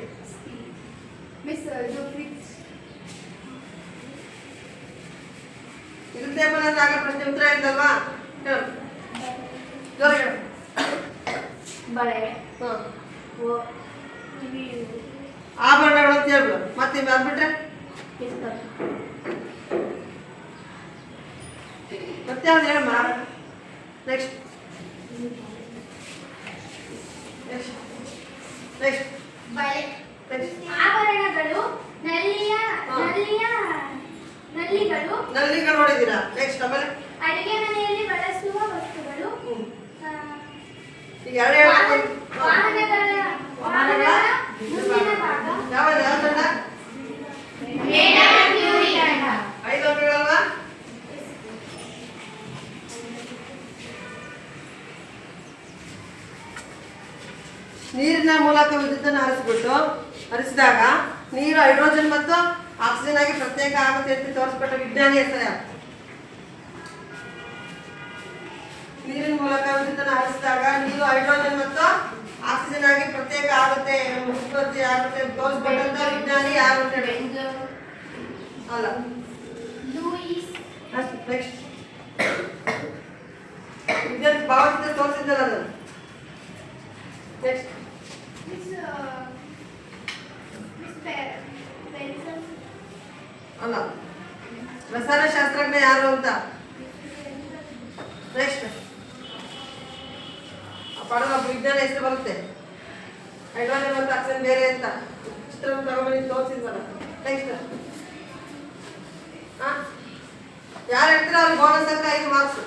ವಿದ್ಯುತ್ ಲೇಪನ ಆಗ ಪ್ರಶ್ನೆ ಉತ್ತರ ಇದ್ದಲ್ವಾ? ಹೇಳು. ಜೋರ ಹೇಳು. ಬಳೆ, ಆಭರಣಗಳು ಅಂತ ಹೇಳ್ಬಿಡು. ಮತ್ತೆ ಅದ್ಬಿಟ್ರೆ ಮತ್ತೆ ಯಾವ್ದು ಹೇಳಮ್ಮ? ನೆಕ್ಸ್ಟ್ ಆಭರಣಗಳು, ನಲ್ಲಿಗಳು ನೋಡಿದ್ದೀರಾ? ನೆಕ್ಸ್ಟ್ ಆಮೇಲೆ ಅಡಿಗೆ ಮನೆಯಲ್ಲಿ ಬಳಸುವ ವಸ್ತುಗಳು, ಈಗ ಎರಡು ವಾಹನಗಳ ಮುಂದಿನ ಭಾಗ, ಯಾವ ತಂಡ? 5 ಅಂಕಗಳಲ್ವಾ? ನೀರಿನ ಮೂಲಕ ವಿದ್ಯುತ್ತನ್ನು ಹರಿಸಿದಾಗ ನೀರು ಹೈಡ್ರೋಜನ್ ಮತ್ತು ಆಕ್ಸಿಜನ್ ಆಗಿ ಪ್ರತ್ಯೇಕ ಆಗುತ್ತೆ ಅಂತ ತೋರಿಸ್ಕೊಟ್ಟ ವಿಜ್ಞಾನಿ ಹೆಸರು ಯಾರು? ನೀರಿನ ಮೂಲಕ ವಿದ್ಯುತ್ತನ್ನು ಹರಿಸಿದಾಗ ನೀರು ಹೈಡ್ರೋಜನ್ ಮತ್ತು ಆಕ್ಸಿಜನ್ ಆಗಿ ಪ್ರತ್ಯೇಕ ಆಗುತ್ತೆ, ಉತ್ಪತ್ತಿ ಆಗುತ್ತೆ ತೋರಿಸ್ಕೊಟ್ಟಂತ ವಿಜ್ಞಾನಿ ಯಾರು ಅಂತ ಹೇಳಿ? ಅಲ್ಲ. ನೆಕ್ಸ್ಟ್, ವಿದ್ಯುತ್ ಭಾವಚಿತ್ರ ತೋರಿಸಿದ್ದಲ್ಲ ಅದು. ನೆಕ್ಸ್ಟ್, ಅಲ್ಲ. ರಸಾಯನಶಾಸ್ತ್ರಜ್ಞ ಯಾರು ಅಂತ? ನೆಕ್ಸ್ಟ್, ಪಡೆದ ವಿಜ್ಞಾನ ಹೆಸರು ಬರುತ್ತೆ. ಹೈಡ್ರೋಜನ್ ಮತ್ತು ಆಕ್ಸಿಜನ್ ಬೇರೆ ಅಂತ ಚಿತ್ರವನ್ನು ತಗೊಂಡ್ಬಂದು ತೋರಿಸಿದ್ವಲ್ಲ. ನೆಕ್ಸ್ಟ್, ಯಾರು ಹೇಳ್ತೀರ ಅವ್ರಿಗೆ ಬೋನಸ್ ಅಂಕ 5 ಮಾರ್ಕ್ಸ್.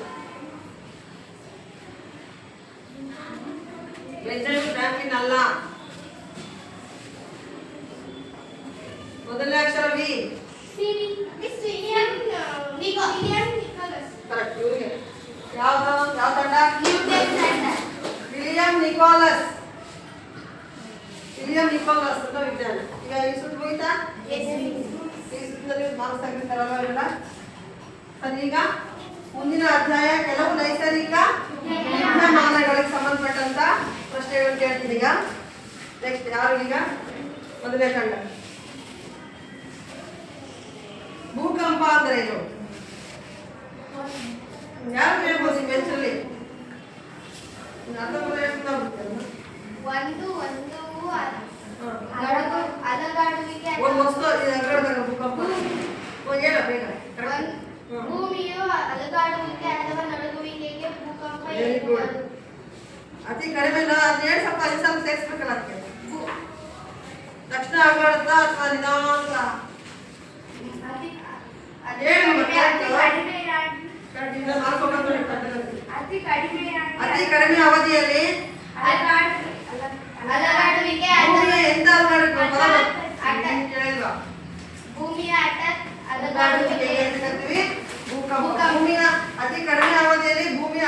ಬೆಂಜಮಿನ್ ಫ್ರಾಂಕ್ಲಿನ್ ಅಲ್ಲ. ಮೊದಲನೇ ಅಕ್ಷರ ವಿ. ಕರೆಕ್ಟ್. ಇವರಿಗೆ ಯಾವ ತಂಡ? ವಿಲಿಯಂ ನಿಕೋಲಸ್ ಅಂತ ವಿಜ್ಞಾನ. ಈಗ ಈ ಸುತ್ತು ಹೋಯ್ತಾ? ಈ ಸುತ್ತಿನಲ್ಲಿ ಮಾರ್ಕ್ಸ್ ತೆಗೆದಿರ್ತಾರಲ್ಲ ಇವರೆಲ್ಲ. ಸರಿ, ಈಗ ಮುಂದಿನ ಅಧ್ಯಾಯ ಕೆಲವು ನೈಸರ್ಗಿಕ ವಿದ್ಯಮಾನಗಳಿಗೆ ಸಂಬಂಧಪಟ್ಟಂತ ಪ್ರಶ್ನೆಗಳನ್ನು ಕೇಳ್ತೀನಿ. ಈಗ ನೆಕ್ಸ್ಟ್ ಯಾರು? ಈಗ ಮೊದಲನೇ ತಂಡ. ಭೂಕಂಪ ಅಂದ್ರೆ ಏನು? ಯಾರು ಹೇಳ್ಬೋದು ಈ ಬೆಂಚಲ್ಲಿ? ಒಂದು ವಸ್ತು ಭೂಕಂಪ ಹೇಳ ಬೇಗ. ಭೂಮಿಯು ಅಲುಗಾಡುವಿಕೆ ಅಥವಾ ನಡುಗುವಿಕೆಗೆ ಭೂಕಂಪ ಎನ್ನುವುದು. ಅತಿ ಕಡಿಮೆ ಅದ್ ಹೇಳಿ ಸ್ವಲ್ಪ ಅಲ್ಲಿ ಸ್ವಲ್ಪ ಸೇರಿಸ್ಬೇಕಲ್ಲ ಅದಕ್ಕೆ. ತಕ್ಷಣ ಆಗ್ಲಾಡುತ್ತಾ ಅಥವಾ ನಿಧಾನ? ಅತಿ ಕಡಿಮೆ ಅವಧಿಯಲ್ಲಿ ಎಂತ ಭೂಮಿಯ ಭೂಕಂಪ. ಭೂಮಿಯ ಅತಿ ಕಡಿಮೆ ಅವಧಿಯಲ್ಲಿ ಭೂಮಿಯ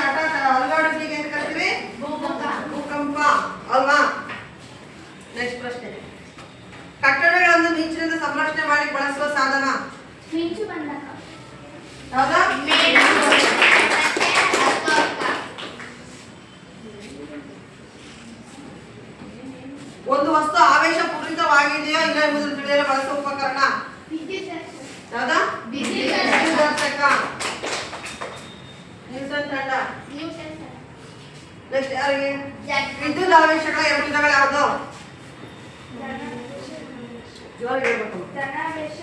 ಅಲುಗಾಡುವಿಕೆಗೆ ಅಂತ ಕರಿತೀವಿ ಭೂಕಂಪ ಅಲ್ವಾ? ನೆಕ್ಸ್ಟ್ ಪ್ರಶ್ನೆ, ಕಟ್ಟಡಗಳನ್ನು ಮಿಂಚಿನಿಂದ ಸಂರಕ್ಷಣೆ ಮಾಡಿ ಬಳಸುವ ಸಾಧನ ಮಿಂಚು ಬಂದಾಗ ಯಾವ್ದಾ? ಒಂದು ವಸ್ತು ಆವೇಶ ಪೂರಿತವಾಗಿದೆಯೋ ಇಲ್ಲ ಎಂಬುದನ್ನು ತಿಳಿಯಲು ಬಳಸುವ ಉಪಕರಣ ಯಾವ್ದಾ? ವಿದ್ಯುದರ್ಶಕ. ನ್ಯೂಟನ್ ತಂಡ. ನೆಕ್ಸ್ಟ್ ಯಾರಿಗೆ? ವಿದ್ಯುತ್ ಆವೇಶಗಳ ಎರಡು ವಿಧಗಳು ಯಾವುದು? ಜೋರಾಗಿ ಹೇಳ್ಬೇಕು. ಧನಾವೇಶ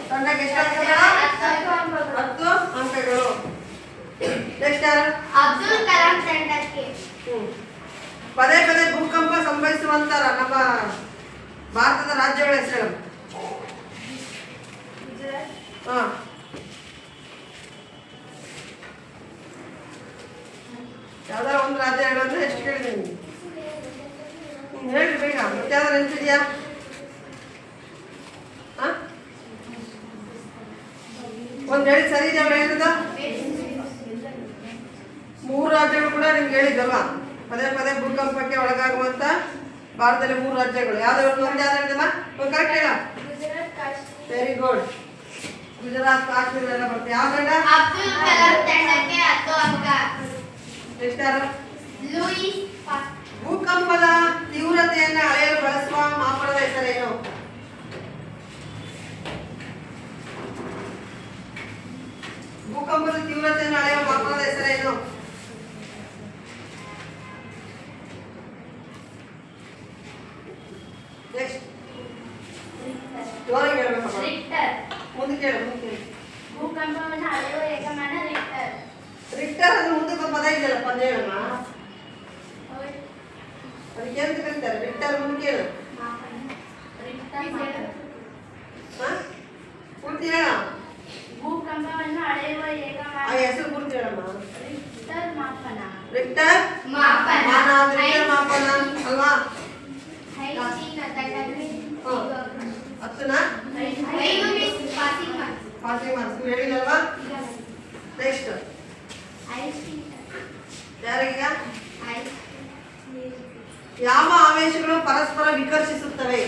ತಂಡಕ್ಕೆ ಎಷ್ಟು ಅಂಕಗಳು? 10 ಅಂಕಗಳು. ನೆಕ್ಸ್ಟ್ ಯಾರು? ಅಬ್ದುಲ್ ಕಲಾಂ ತಂಡಕ್ಕೆ ಪದೇ ಪದೇ ಭೂಕಂಪ ಸಂಭವಿಸುವಂತ ನಮ್ಮ ಭಾರತದ ರಾಜ್ಯಗಳ ಹೆಸರು ಹಾ ಯಾವ್ದಾರ ಒಂದು ರಾಜ್ಯ ಹೇಳೋದ್ರೆ ಎಷ್ಟು ಕೇಳಿದ್ದೀನಿ ಹೇಳ್ರಿ ಬೇಗ. ಮತ್ತೆ ಯಾವ್ದಾರು ನೆನ್ಪಿದ್ಯಾ? ಒಂದ್ ಹೇಳಿ ಸರಿ ಇದೆ ಅವ್ರು ಹೇಳಿದ 3 ರಾಜ್ಯಗಳು ಕೂಡ ನಿಮ್ಗೆ ಹೇಳಿದ್ವಲ್ವಾ? ಪದೇ ಪದೇ ಭೂಕಂಪಕ್ಕೆ ಒಳಗಾಗುವಂತ ಭಾರತದಲ್ಲಿ 3 ರಾಜ್ಯಗಳು ಯಾವ್ದಾದ್ರು ಒಂದು ಯಾವ್ದು ಹೇಳಿದಮ್ಮ? ಒಂದು ಕರೆಕ್ಟ್ ಹೇಳ. Very good. ಗುಜರಾತ್, ಕಾಶ್ಮೀರ ಎಲ್ಲ ಬರ್ತದೆ. ಯಾವ ತಂಡ? ಅಬ್ದುಲ್ ಕಲಾಂ ತಂಡಕ್ಕೆ 10 ಅಂಕ. ನೆಕ್ಸ್ಟ್ ಯಾರು? ಲೂಯಿಸ್ ಭೂಕಂಪದ ತೀವ್ರತೆಯನ್ನು ಅಳೆಯಲು ಬಳಸುವ ಮಾಪನದ ಹೆಸರೇನು? ಭೂಕಂಪದ ತೀವ್ರತೆಯನ್ನು ಅಳೆಯುವ ಮಾಪನದ ಹೆಸರೇನು? ನೆಕ್ಸ್ಟ್ ಜೋರಾಗಿ ಹೇಳ್ಬೇಕಮ್ಮ. ರಿಕ್ಟರ್. ಮುಂದಕ್ಕೆ ಹೇಳು. ಭೂಕಂಪವನ್ನು ಅಳೆಯುವ ಏಕಮಾನ ರಿಕ್ಟರ್. ರಿಕ್ಟರ್ ಅಂದ್ರೆ ಮುಂದಕ್ಕೆ ಪದ ಇದೆಯಲ್ಲ, ಪದ ಹೇಳಮ್ಮ. ಅದಕ್ಕೆ ಏನಂತ ಕರೀತಾರೆ? ರಿಕ್ಟರ್ ಮುಂದಕ್ಕೆ ಹೇಳು. ಪೂರ್ತಿ ಹೇಳ. ಭೂಕಂಪವನ್ನು ಅಳೆಯುವ ಆ ಏಕಮಾನ ಹೆಸರು ಪೂರ್ತಿ ಹೇಳಮ್ಮ. ರಿಕ್ಟರ್ ಮಾಪನ. ರಿಕ್ಟರ್ ಮಾಪನ. ರಿಕ್ಟರ್ ಮಾಪನ ಅಲ್ವಾ? ಹೈಸ್ಟೀನ್ ತಂಡಕ್ಕೆ 10ನ 5 ಮಿಸ್ ಪಾಸಿಂಗ್ ಮಾರ್ಕ್ಸ್ ಹೇಳಿದಲ್ವಾ? ನೆಕ್ಸ್ಟ್ ಹೈಸ್ಟೀನ್ ಯಾರೀಗ? ಯಾವ ಆವೇಶಗಳು ಪರಸ್ಪರ ವಿಕರ್ಷಿಸುತ್ತವೆ?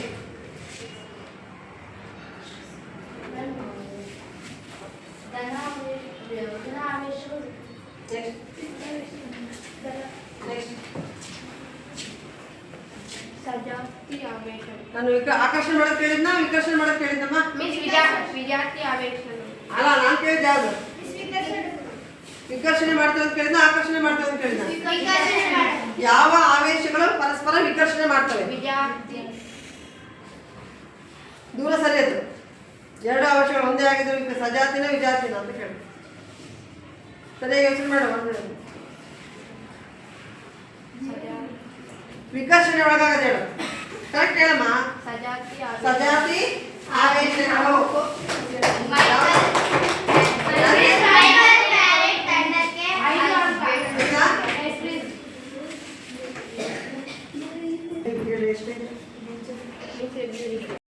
ನಾನು ಆಕರ್ಷಣೆ ಮಾಡಕ್ ಕೇಳಿದ್ನ ವಿಕರ್ಷಣೆ ಮಾಡಕ್ ಕೇಳಿದ್ದಮ್ಮ? ವಿದ್ಯಾರ್ಥಿ ಆವೇಶಗಳು. ಅಲ್ಲ, ನಾನು ಕೇಳಿದ್ದೆ ಯಾವ್ದು? ವಿಕರ್ಷಣೆ ಮಾಡ್ತೇವೆ ಅಂತ ಕೇಳಿದ್ನ ಆಕರ್ಷಣೆ ಮಾಡ್ತೇವೆ ಅಂತ ಕೇಳಿದ್ನ? ಯಾವ ಆವೇಶಗಳು ಪರಸ್ಪರ ವಿಕರ್ಷಣೆ ಮಾಡ್ತವೆ? ವಿದ್ಯಾರ್ಥಿ. ದೂರ ಸರಿಯದು. 2 ಆವೇಶಗಳು ಒಂದೇ ಆಗಿದ್ರು ಸಜಾತಿನ ವಿಜಾತಿನ ಅಂತ ಕೇಳಿ ಸರಿಯಾಗಿ ಯೋಚನೆ ಮಾಡ. ವಿಕರ್ಷಣೆ ಒಳಗಾಗದ ಹೇಳು. ಕರೆಕ್ಟ್ ಹೇಳಮ್ಮ. ಸಜಾತಿ ಆವೇಶಗಳು.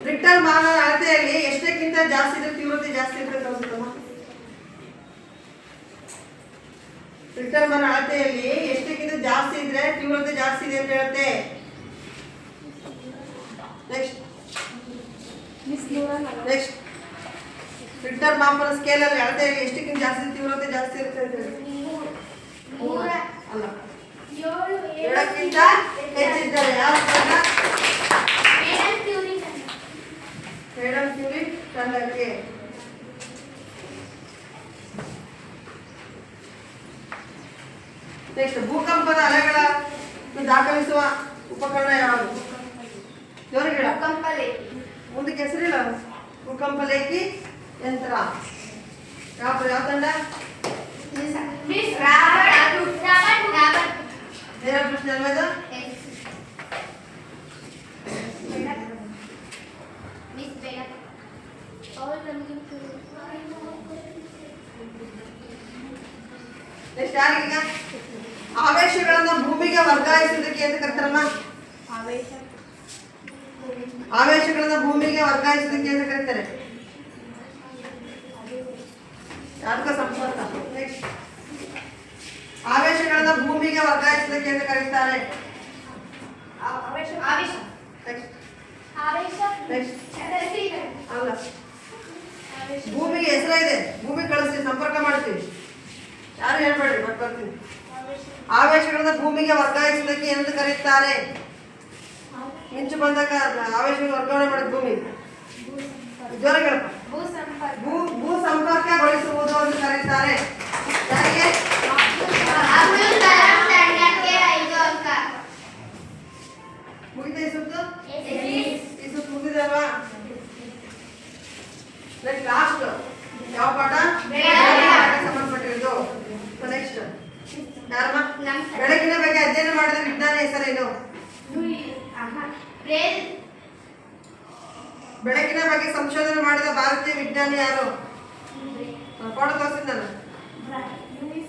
ರಿಕ್ಟರ್ ಮಾನದ ಅಳತೆಯಲ್ಲಿ ಎಷ್ಟಕ್ಕಿಂತ ಜಾಸ್ತಿ ಇದ್ರೆ ತೀವ್ರತೆ ಜಾಸ್ತಿ ಇರ್ತದೆ ಅನ್ಸುತ್ತಮ್ಮ? ರಿಕ್ಟರ್ ಮಾನ ಅಳತೆಯಲ್ಲಿ ಎಷ್ಟಕ್ಕಿಂತ ಜಾಸ್ತಿ ಇದ್ರೆ ತೀವ್ರತೆ ಜಾಸ್ತಿ ಇದೆ ಅಂತ ಹೇಳುತ್ತೆ. ನೆಕ್ಸ್ಟ್ ರಿಕ್ಟರ್ ಮಾಪನ ಸ್ಕೇಲ್ ಅಲ್ಲಿ ಅಳತೆಯಲ್ಲಿ ಎಷ್ಟಕ್ಕಿಂತ ಜಾಸ್ತಿ ತೀವ್ರತೆ ಜಾಸ್ತಿ ಇರುತ್ತೆ ಅಂತ ಹೇಳಿ ಅಲ್ಲ, 7ಕ್ಕಿಂತ ಹೆಚ್ಚಿದ್ದಾರೆ. ಯಾವ ಮೇಡಮ್ ಕ್ಯೂರಿ ತಂಡಕ್ಕೆ. ನೆಕ್ಸ್ಟ್ ಭೂಕಂಪದ ಅಲೆಗಳ ದಾಖಲಿಸುವ ಉಪಕರಣ ಯಾವುದು? ಜೋರಿಗೆ ಹೇಳ. ಮುಂದಕ್ಕೆ ಹೆಸರಿಲ್ಲ. ಭೂಕಂಪ ಲೇಖಿ ಯಂತ್ರ. ಯಾವ ತಂಡ? ನೇರ ಪ್ರಶ್ನೆ ಅಲ್ವಾ ಇದು? ನೆಕ್ಸ್ಟ್ ಯಾರೀಗ? ಆವೇಶಗಳನ್ನು ಭೂಮಿಗೆ ವರ್ಗಾಯಿಸುವುದಕ್ಕೆ ಅಂತ ಕರೀತಾರಮ್ಮ? ಆವೇಶಗಳನ್ನು ಭೂಮಿಗೆ ವರ್ಗಾಯಿಸುವುದಕ್ಕೆ ಅಂತ ಕರೀತಾರೆ. ಯಾವ್ದಕ್ಕ ಸಂಪರ್ಕ? ನೆಕ್ಸ್ಟ್ ಆವೇಶಗಳನ್ನು ಭೂಮಿಗೆ ವರ್ಗಾಯಿಸುವುದಕ್ಕೆ ಅಂತ ಕರೀತಾರೆ. ಆವೇಶ ನೆಕ್ಸ್ಟ್ ಆವೇಶ ನೆಕ್ಸ್ಟ್ ಚಲನಶೀಲ ಅಲ್ಲ ಆವೇಶ ಭೂಮಿಗೆ ಹೆಸರ ಇದೆ, ಭೂಮಿ ಕಳಿಸ್ತೀವಿ, ಸಂಪರ್ಕ ಮಾಡ್ತೀವಿ. ಯಾರು ಹೇಳ್ಬೇಡ್ರಿ, ಮತ್ತೆ ಬರ್ತೀನಿ. ಆವೇಶಗಳನ್ನು ಭೂಮಿಗೆ ವರ್ಗಾಯಿಸುವುದಕ್ಕೆ ಎಂದು ಕರೆಯುತ್ತಾರೆ. ಮಿಂಚು ಬಂದಾಗ ಆವೇಶವನ್ನು ವರ್ಗಾವಣೆ ಮಾಡಿದ ಭೂಮಿ ಜ್ವರ ಹೇಳಪ್ಪ. ಭೂ ಸಂಪರ್ಕಗೊಳಿಸುವುದು ಎಂದು ಕರೆಯುತ್ತಾರೆ. ಯಾರಿಗೆ? ಮುಗಿದ ಈ ಸುತ್ತು? ಈ ಸುತ್ತು ಮುಗಿದಲ್ವಾ? ಲಾಸ್ಟ್ ಯಾವ ಪಾಠ? ಸಂಬಂಧಪಟ್ಟಿರೋದು. ನೆಕ್ಸ್ಟ್ ಯಾರಮ್ಮ? ಬೆಳಕಿನ ಬಗ್ಗೆ ಅಧ್ಯಯನ ಮಾಡಿದ ವಿಜ್ಞಾನ ಹೆಸರೇನು? ಬೆಳಕಿನ ಬಗ್ಗೆ ಸಂಶೋಧನೆ ಮಾಡಿದ ಭಾರತೀಯ ವಿಜ್ಞಾನಿ ಯಾರು? ಫೋಟೋ ತೋರಿಸಿದ ನಾನು.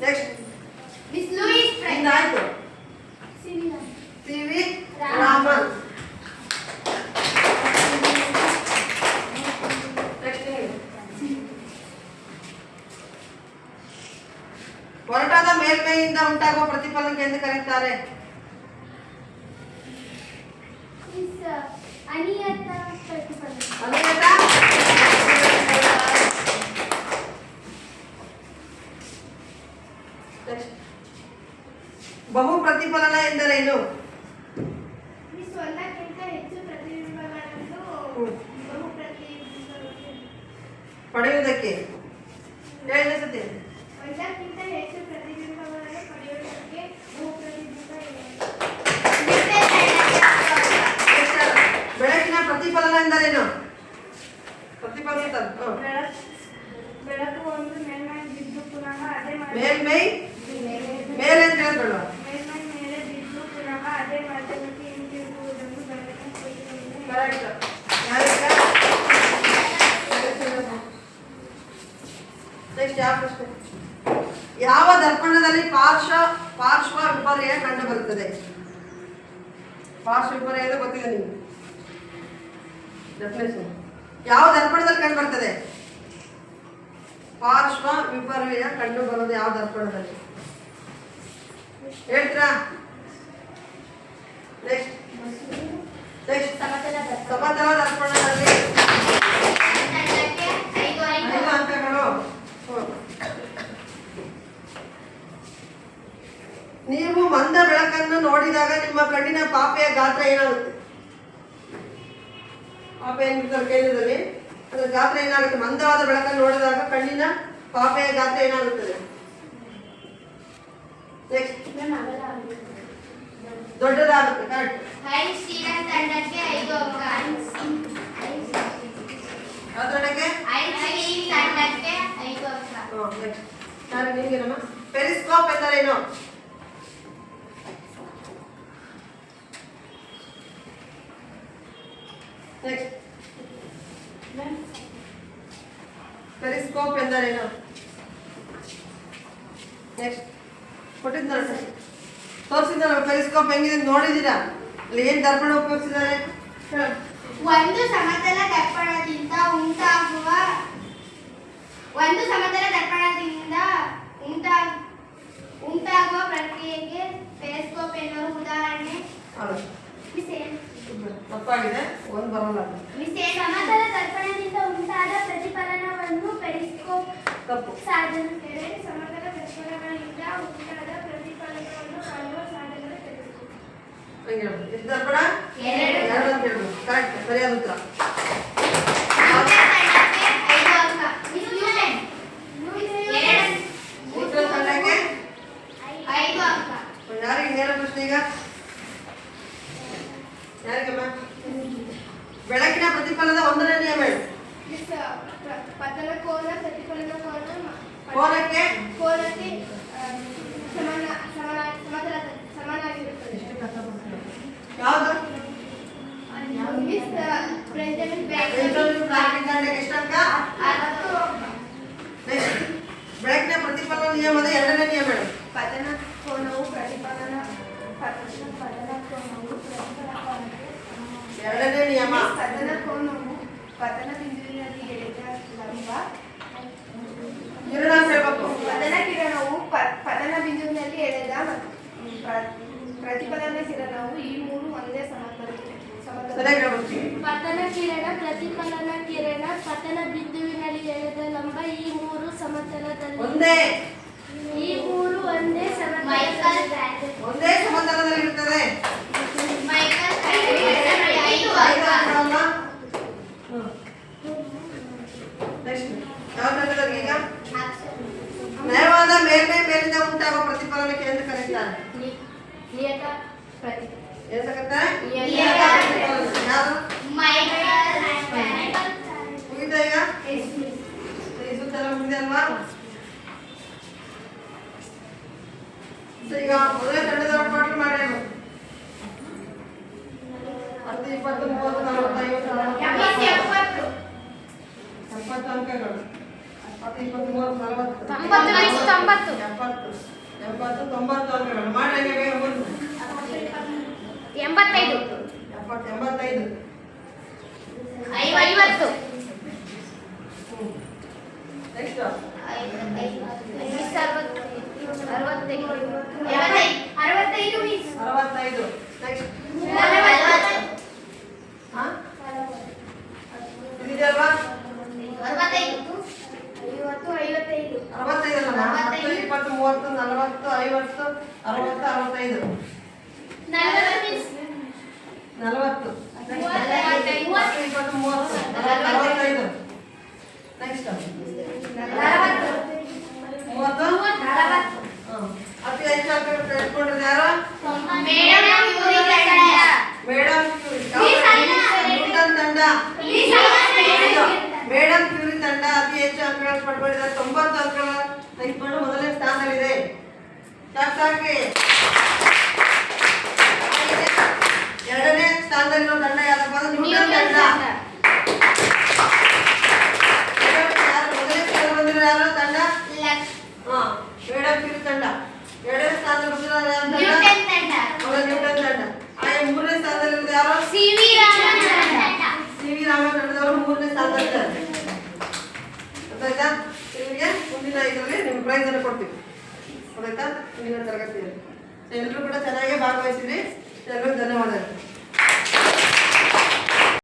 ನೆಕ್ಸ್ಟ್ ಆಯ್ತು. ಸಿ.ವಿ. ರಾಮನ್. ಒರಟಾದ ಮೇಲ್ಮೈಯಿಂದ ಉಂಟಾಗುವ ಪ್ರತಿಫಲನಕ್ಕೆ ಎಂದು ಕರೆಯುತ್ತಾರೆ. ಅನಿಯತ ಪ್ರತಿಫಲನ. ಅನಿಯತ ಬಹು ಪ್ರತಿಫಲನ ಎಂದರೇನು? ಒಂದಕ್ಕಿಂತ ಹೆಚ್ಚು ಪ್ರತಿಬಿಂಬಗಳನ್ನು ಬಹು ಪ್ರತಿಬಿಂಬಗಳು ಪಡೆಯುವುದಕ್ಕೆ ಹೇಳಿದ ಸತಿ. ಒಂದಕ್ಕಿಂತ ಹೆಚ್ಚು ಪ್ರತಿಬಿಂಬಗಳನ್ನು ಪಡೆಯುವುದಕ್ಕೆ ಬಹು ಪ್ರತಿಬಿಂಬ ಇದೆ. ಬೆಳಕಿನ ಪ್ರತಿಫಲನ ಎಂದರೇನು? ಪ್ರತಿಫಲಿತ ಬೆಳಕು ಒಂದು ಮೇಲ್ಮೈ ಬಿದ್ದು ಪುನಃ ಅದೇ ಮೇಲ್ಮೈ ಮೇಲೆ ಅಂತ ಹೇಳ್ಬೇಡ. ಮೇಲ್ಮೈ ಮೇಲೆ ಬಿದ್ದು ಪುನಃ ಅದೇ ಮಾಧ್ಯಮಕ್ಕೆ ಹಿಂತಿರುಗುವುದನ್ನು ಬೆಳಕಿನ ಪ್ರತಿಫಲನ. ಕರೆಕ್ಟ್. ನೆಕ್ಸ್ಟ್ ಯಾವ ಪ್ರಶ್ನೆ? ಯಾವ ದರ್ಪಣದಲ್ಲಿ ಪಾರ್ಶ್ವ ವಿಪರ್ಯಯ ಕಂಡು ಬರುತ್ತದೆ? ಪಾರ್ಶ್ವ ವಿಪರ್ಯಯ ಅಂತ ಗೊತ್ತಿದೆ ನಿಮಗೆ. ಡೆಫಿನೇಷನ್ ಯಾವ ದರ್ಪಣದಲ್ಲಿ ಕಂಡು ಬರ್ತದೆ? ಪಾರ್ಶ್ವ ವಿಪರ್ಯಯ ಕಂಡು ಬರೋದು ಯಾವ ದರ್ಪಣದಲ್ಲಿ ಹೇಳ್ತೀರಾ? ನೆಕ್ಸ್ಟ್ ಸಮತಲ ದರ್ಪಣದಲ್ಲಿ 5 ಅಂಕಗಳು. ನೀವು ಮಂದ ಬೆಳಕನ್ನು ನೋಡಿದಾಗ ನಿಮ್ಮ ಕಣ್ಣಿನ ಪಾಪೆಯ ಗಾತ್ರ ಏನಾಗುತ್ತೆ? ಪಾಪೆ ಏನಿರ್ತಾರೆ ಕೇಂದ್ರದಲ್ಲಿ, ಅದರ ಗಾತ್ರ ಏನಾಗುತ್ತೆ? ಮಂದವಾದ ಬೆಳಕನ್ನು ನೋಡಿದಾಗ ಕಣ್ಣಿನ ಪಾಪೆಯ ಗಾತ್ರ ಏನಾಗುತ್ತದೆ? ನೆಕ್ಸ್ಟ್ ದೊಡ್ಡದಾಗುತ್ತೆ. ಕರೆಕ್ಟ್. ಅದರೊಳಗೆ ನೆಕ್ಸ್ಟ್ ನಿಮಗೇನಮ್ಮ? ಪೆರಿಸ್ಕೋಪ್ ಎಂದರೇನು? ನೆಕ್ಸ್ಟ್ ಪೆರಿಸ್ಕೋಪ್ ಎಂದರೇನು? ನೆಕ್ಸ್ಟ್ ಕೊಟ್ಟಿದ್ದ ತೋರಿಸಿದ ಪೆರಿಸ್ಕೋಪ್ ಹೆಂಗಿದೆ ನೋಡಿದ್ದೀರಾ? ಅಲ್ಲಿ ಏನು ದರ್ಪಣ ಉಪಯೋಗಿಸಿದ್ದಾರೆ? ಒಂದು ಸಮತಲ ದರ್ಪಣದಿಂದ ಉಂಟಾಗುವ ಪ್ರಕ್ರಿಯೆಗೆ ಪೆರಿಸ್ಕೋಪ್ ಎನ್ನುವ ಉದಾಹರಣೆ. ತಪ್ಪಾಗಿದೆ, ಒಂದು ಬರೋಲ್ಲ. ಸಮತಲ ದರ್ಪಣದಿಂದ ಉಂಟಾದ ಪ್ರತಿಫಲನವನ್ನು ಪೆರಿಸ್ಕೋಪ್ ತಪ್ಪು. ಸಾಧನ. ಸಮತಲ ದರ್ಪಣಗಳಿಂದ ಉಂಟಾದ ಪ್ರತಿಫಲನವನ್ನು ಕಾಣುವ ಸಾಧನಗಳು ಪೆರಿಸ್ಕೋಪ್. ಎಷ್ಟು ದರ್ಪಣ? 2 ಅಂತ ಹೇಳ್ಬೋದು. ಕರೆಕ್ಟ್, ಸರಿಯಾದ ಉತ್ತರ. ಯಾರಿಗೆ ನೇರ ಪ್ರಶ್ನೆ ಈಗ? ಯಾರಿಗಮ್ಮ? ಬೆಳಕಿನ ಪ್ರತಿಫಲನದ 1ನೇ ನಿಯಮ ಹೇಳು. ಪತನ ಕೋನ ಪ್ರತಿಫಲನ ಕೋನಕ್ಕೆ ಸಮನಾಗಿರುತ್ತದೆ. ಯಾವುದು? ಎಷ್ಟು ಅಂಕ? ಬೆಳಕಿನ ಪ್ರತಿಫಲನ ನಿಯಮದ 2ನೇ ನಿಯಮ ಹೇಳು. ಪತನ ಕೋನವು ಪ್ರತಿಫಲನ 2ನೇ ನಿಯಮ. ಪತನ ಕೋನವು ಪತನ ಬಿಂದುವಿನಲ್ಲಿ ಎಳೆದ ಲಂಬ. ಕಿರಣ ಹೇಳ್ಬೇಕು. ಪತನ ಕಿರಣವು ಪತನ ಬಿಂದುವಿನಲ್ಲಿ ಎಳೆದ ಪ್ರತಿಫಲನ ಕಿರಣವು ಈ 3 ಒಂದೇ ಸಮತಲದಲ್ಲಿ ಸರಿಯಾಗಿ ಹೇಳ್ಬೇಕು. ಪತನ ಕಿರಣ, ಪ್ರತಿಫಲನ ಕಿರಣ, ಪತನ ಬಿಂದುವಿನಲ್ಲಿ ಎಳೆದ ಲಂಬ, ಈ ಮೂರು ಸಮತಲದಲ್ಲಿ ಒಂದೇ ಒಂದೇ ಸಮತಲದಲ್ಲಿ ಒಂದೇ ಸಮತಲದಲ್ಲಿ ಇರ್ತದೆ. ನೆಕ್ಸ್ಟ್ ಯಾವ ತಂತ್ರದಲ್ಲಿ ಈಗ ನಯವಾದ ಮೇಲ್ಮೈ ಮೇಲಿಂದ ಉಂಟಾಗುವ ಪ್ರತಿಫಲನಕ್ಕೆ ಎಂದು ಕರೀತಾರೆ. ನಿಯತ ಪ್ರತಿ ಏನು ಕರೀತಾರೆ? ನಿಯತ ಪ್ರತಿಫಲನ. ಯಾರು ಮುಗಿತಾ ಈಗ? ಈ ಸುತ್ತ ಎಲ್ಲ ಮುಗಿದೆ ಅಲ್ವಾ? ಈಗ ಮೊದಲೇ ತಂಡದವ್ರ ಪಾಠ ಮಾಡ್ಯಾರು. 10, 20, 30, 40, 50, 60, 70 ಅಂಕಗಳು. 10, 20, 30, 40, 70, 90 ಅಂಕಗಳು. ಮಾಡಿ ಹಂಗೆ ಬೇಗ ಬಂದು 85 70, 85. 50 ನೆಕ್ಸ್ಟ್ 65. ನೆಕ್ಸ್ಟ್ ಇದೆಯಲ್ವಾ? 65 ಅಲ್ಲಮ್ಮ? 10, 20, 30, 40, 50, 60, 65. 40. 10, 20, 30, 65. ನೆಕ್ಸ್ಟ್ 30. ಅತಿ ಹೆಚ್ಚು ಅಂಕ ತೆಗೆದುಕೊಂಡ್ರೆ ಯಾರು? ಮೇಡಮ್ ನ್ಯೂಟನ್ ತಂಡ. ಮೇಡಮ್ ಕ್ಯೂರಿ ತಂಡ ಅತಿ ಹೆಚ್ಚು ಅಂಕಗಳನ್ನು ಪಡ್ಕೊಂಡಿದ್ದಾರೆ. 90 ಅಂಕಗಳನ್ನು ತೆಗೆದುಕೊಂಡು ಮೊದಲನೇ ಸ್ಥಾನದಲ್ಲಿದೆ. ಸಾಕಾಗಿ ಎರಡನೇ ಸ್ಥಾನದಲ್ಲಿರುವ ತಂಡ ಯಾರಪ್ಪ ಅಂದ್ರೆ ನ್ಯೂಟನ್ ತಂಡ. ಮೊದಲನೇ ಸ್ಥಾನ ಬಂದಿರೋ ಯಾರು ತಂಡ? ಮೇಡಮ್ ಕ್ಯೂರಿ ತಂಡ. ಎರಡನೇ ಸ್ಥಾನದಲ್ಲಿ ಬಂದಿರೋ ನ್ಯೂಟನ್ ತಂಡ. ಮೂರನೇ ಸ್ಥಾನದಲ್ಲಿರೋದು ಯಾರು? ಸಿ ವಿ ರಾಮನ್ ತಂಡದವರು ಮೂರನೇ ಸ್ಥಾನದಲ್ಲಿದ್ದಾರೆ. ಗೊತ್ತಾಯ್ತಾ? ನಿಮಗೆ ಮುಂದಿನ ಇದರಲ್ಲಿ ನಿಮ್ಗೆ ಪ್ರೈಸ್ ಅನ್ನು ಕೊಡ್ತೀವಿ. ಗೊತ್ತಾಯ್ತಾ? ಮುಂದಿನ ತರಗತಿಯಲ್ಲಿ ಎಲ್ಲರೂ ಕೂಡ ಚೆನ್ನಾಗಿ ಭಾಗವಹಿಸಿದ್ರಿ. ಎಲ್ಲರಿಗೂ ಧನ್ಯವಾದಗಳು.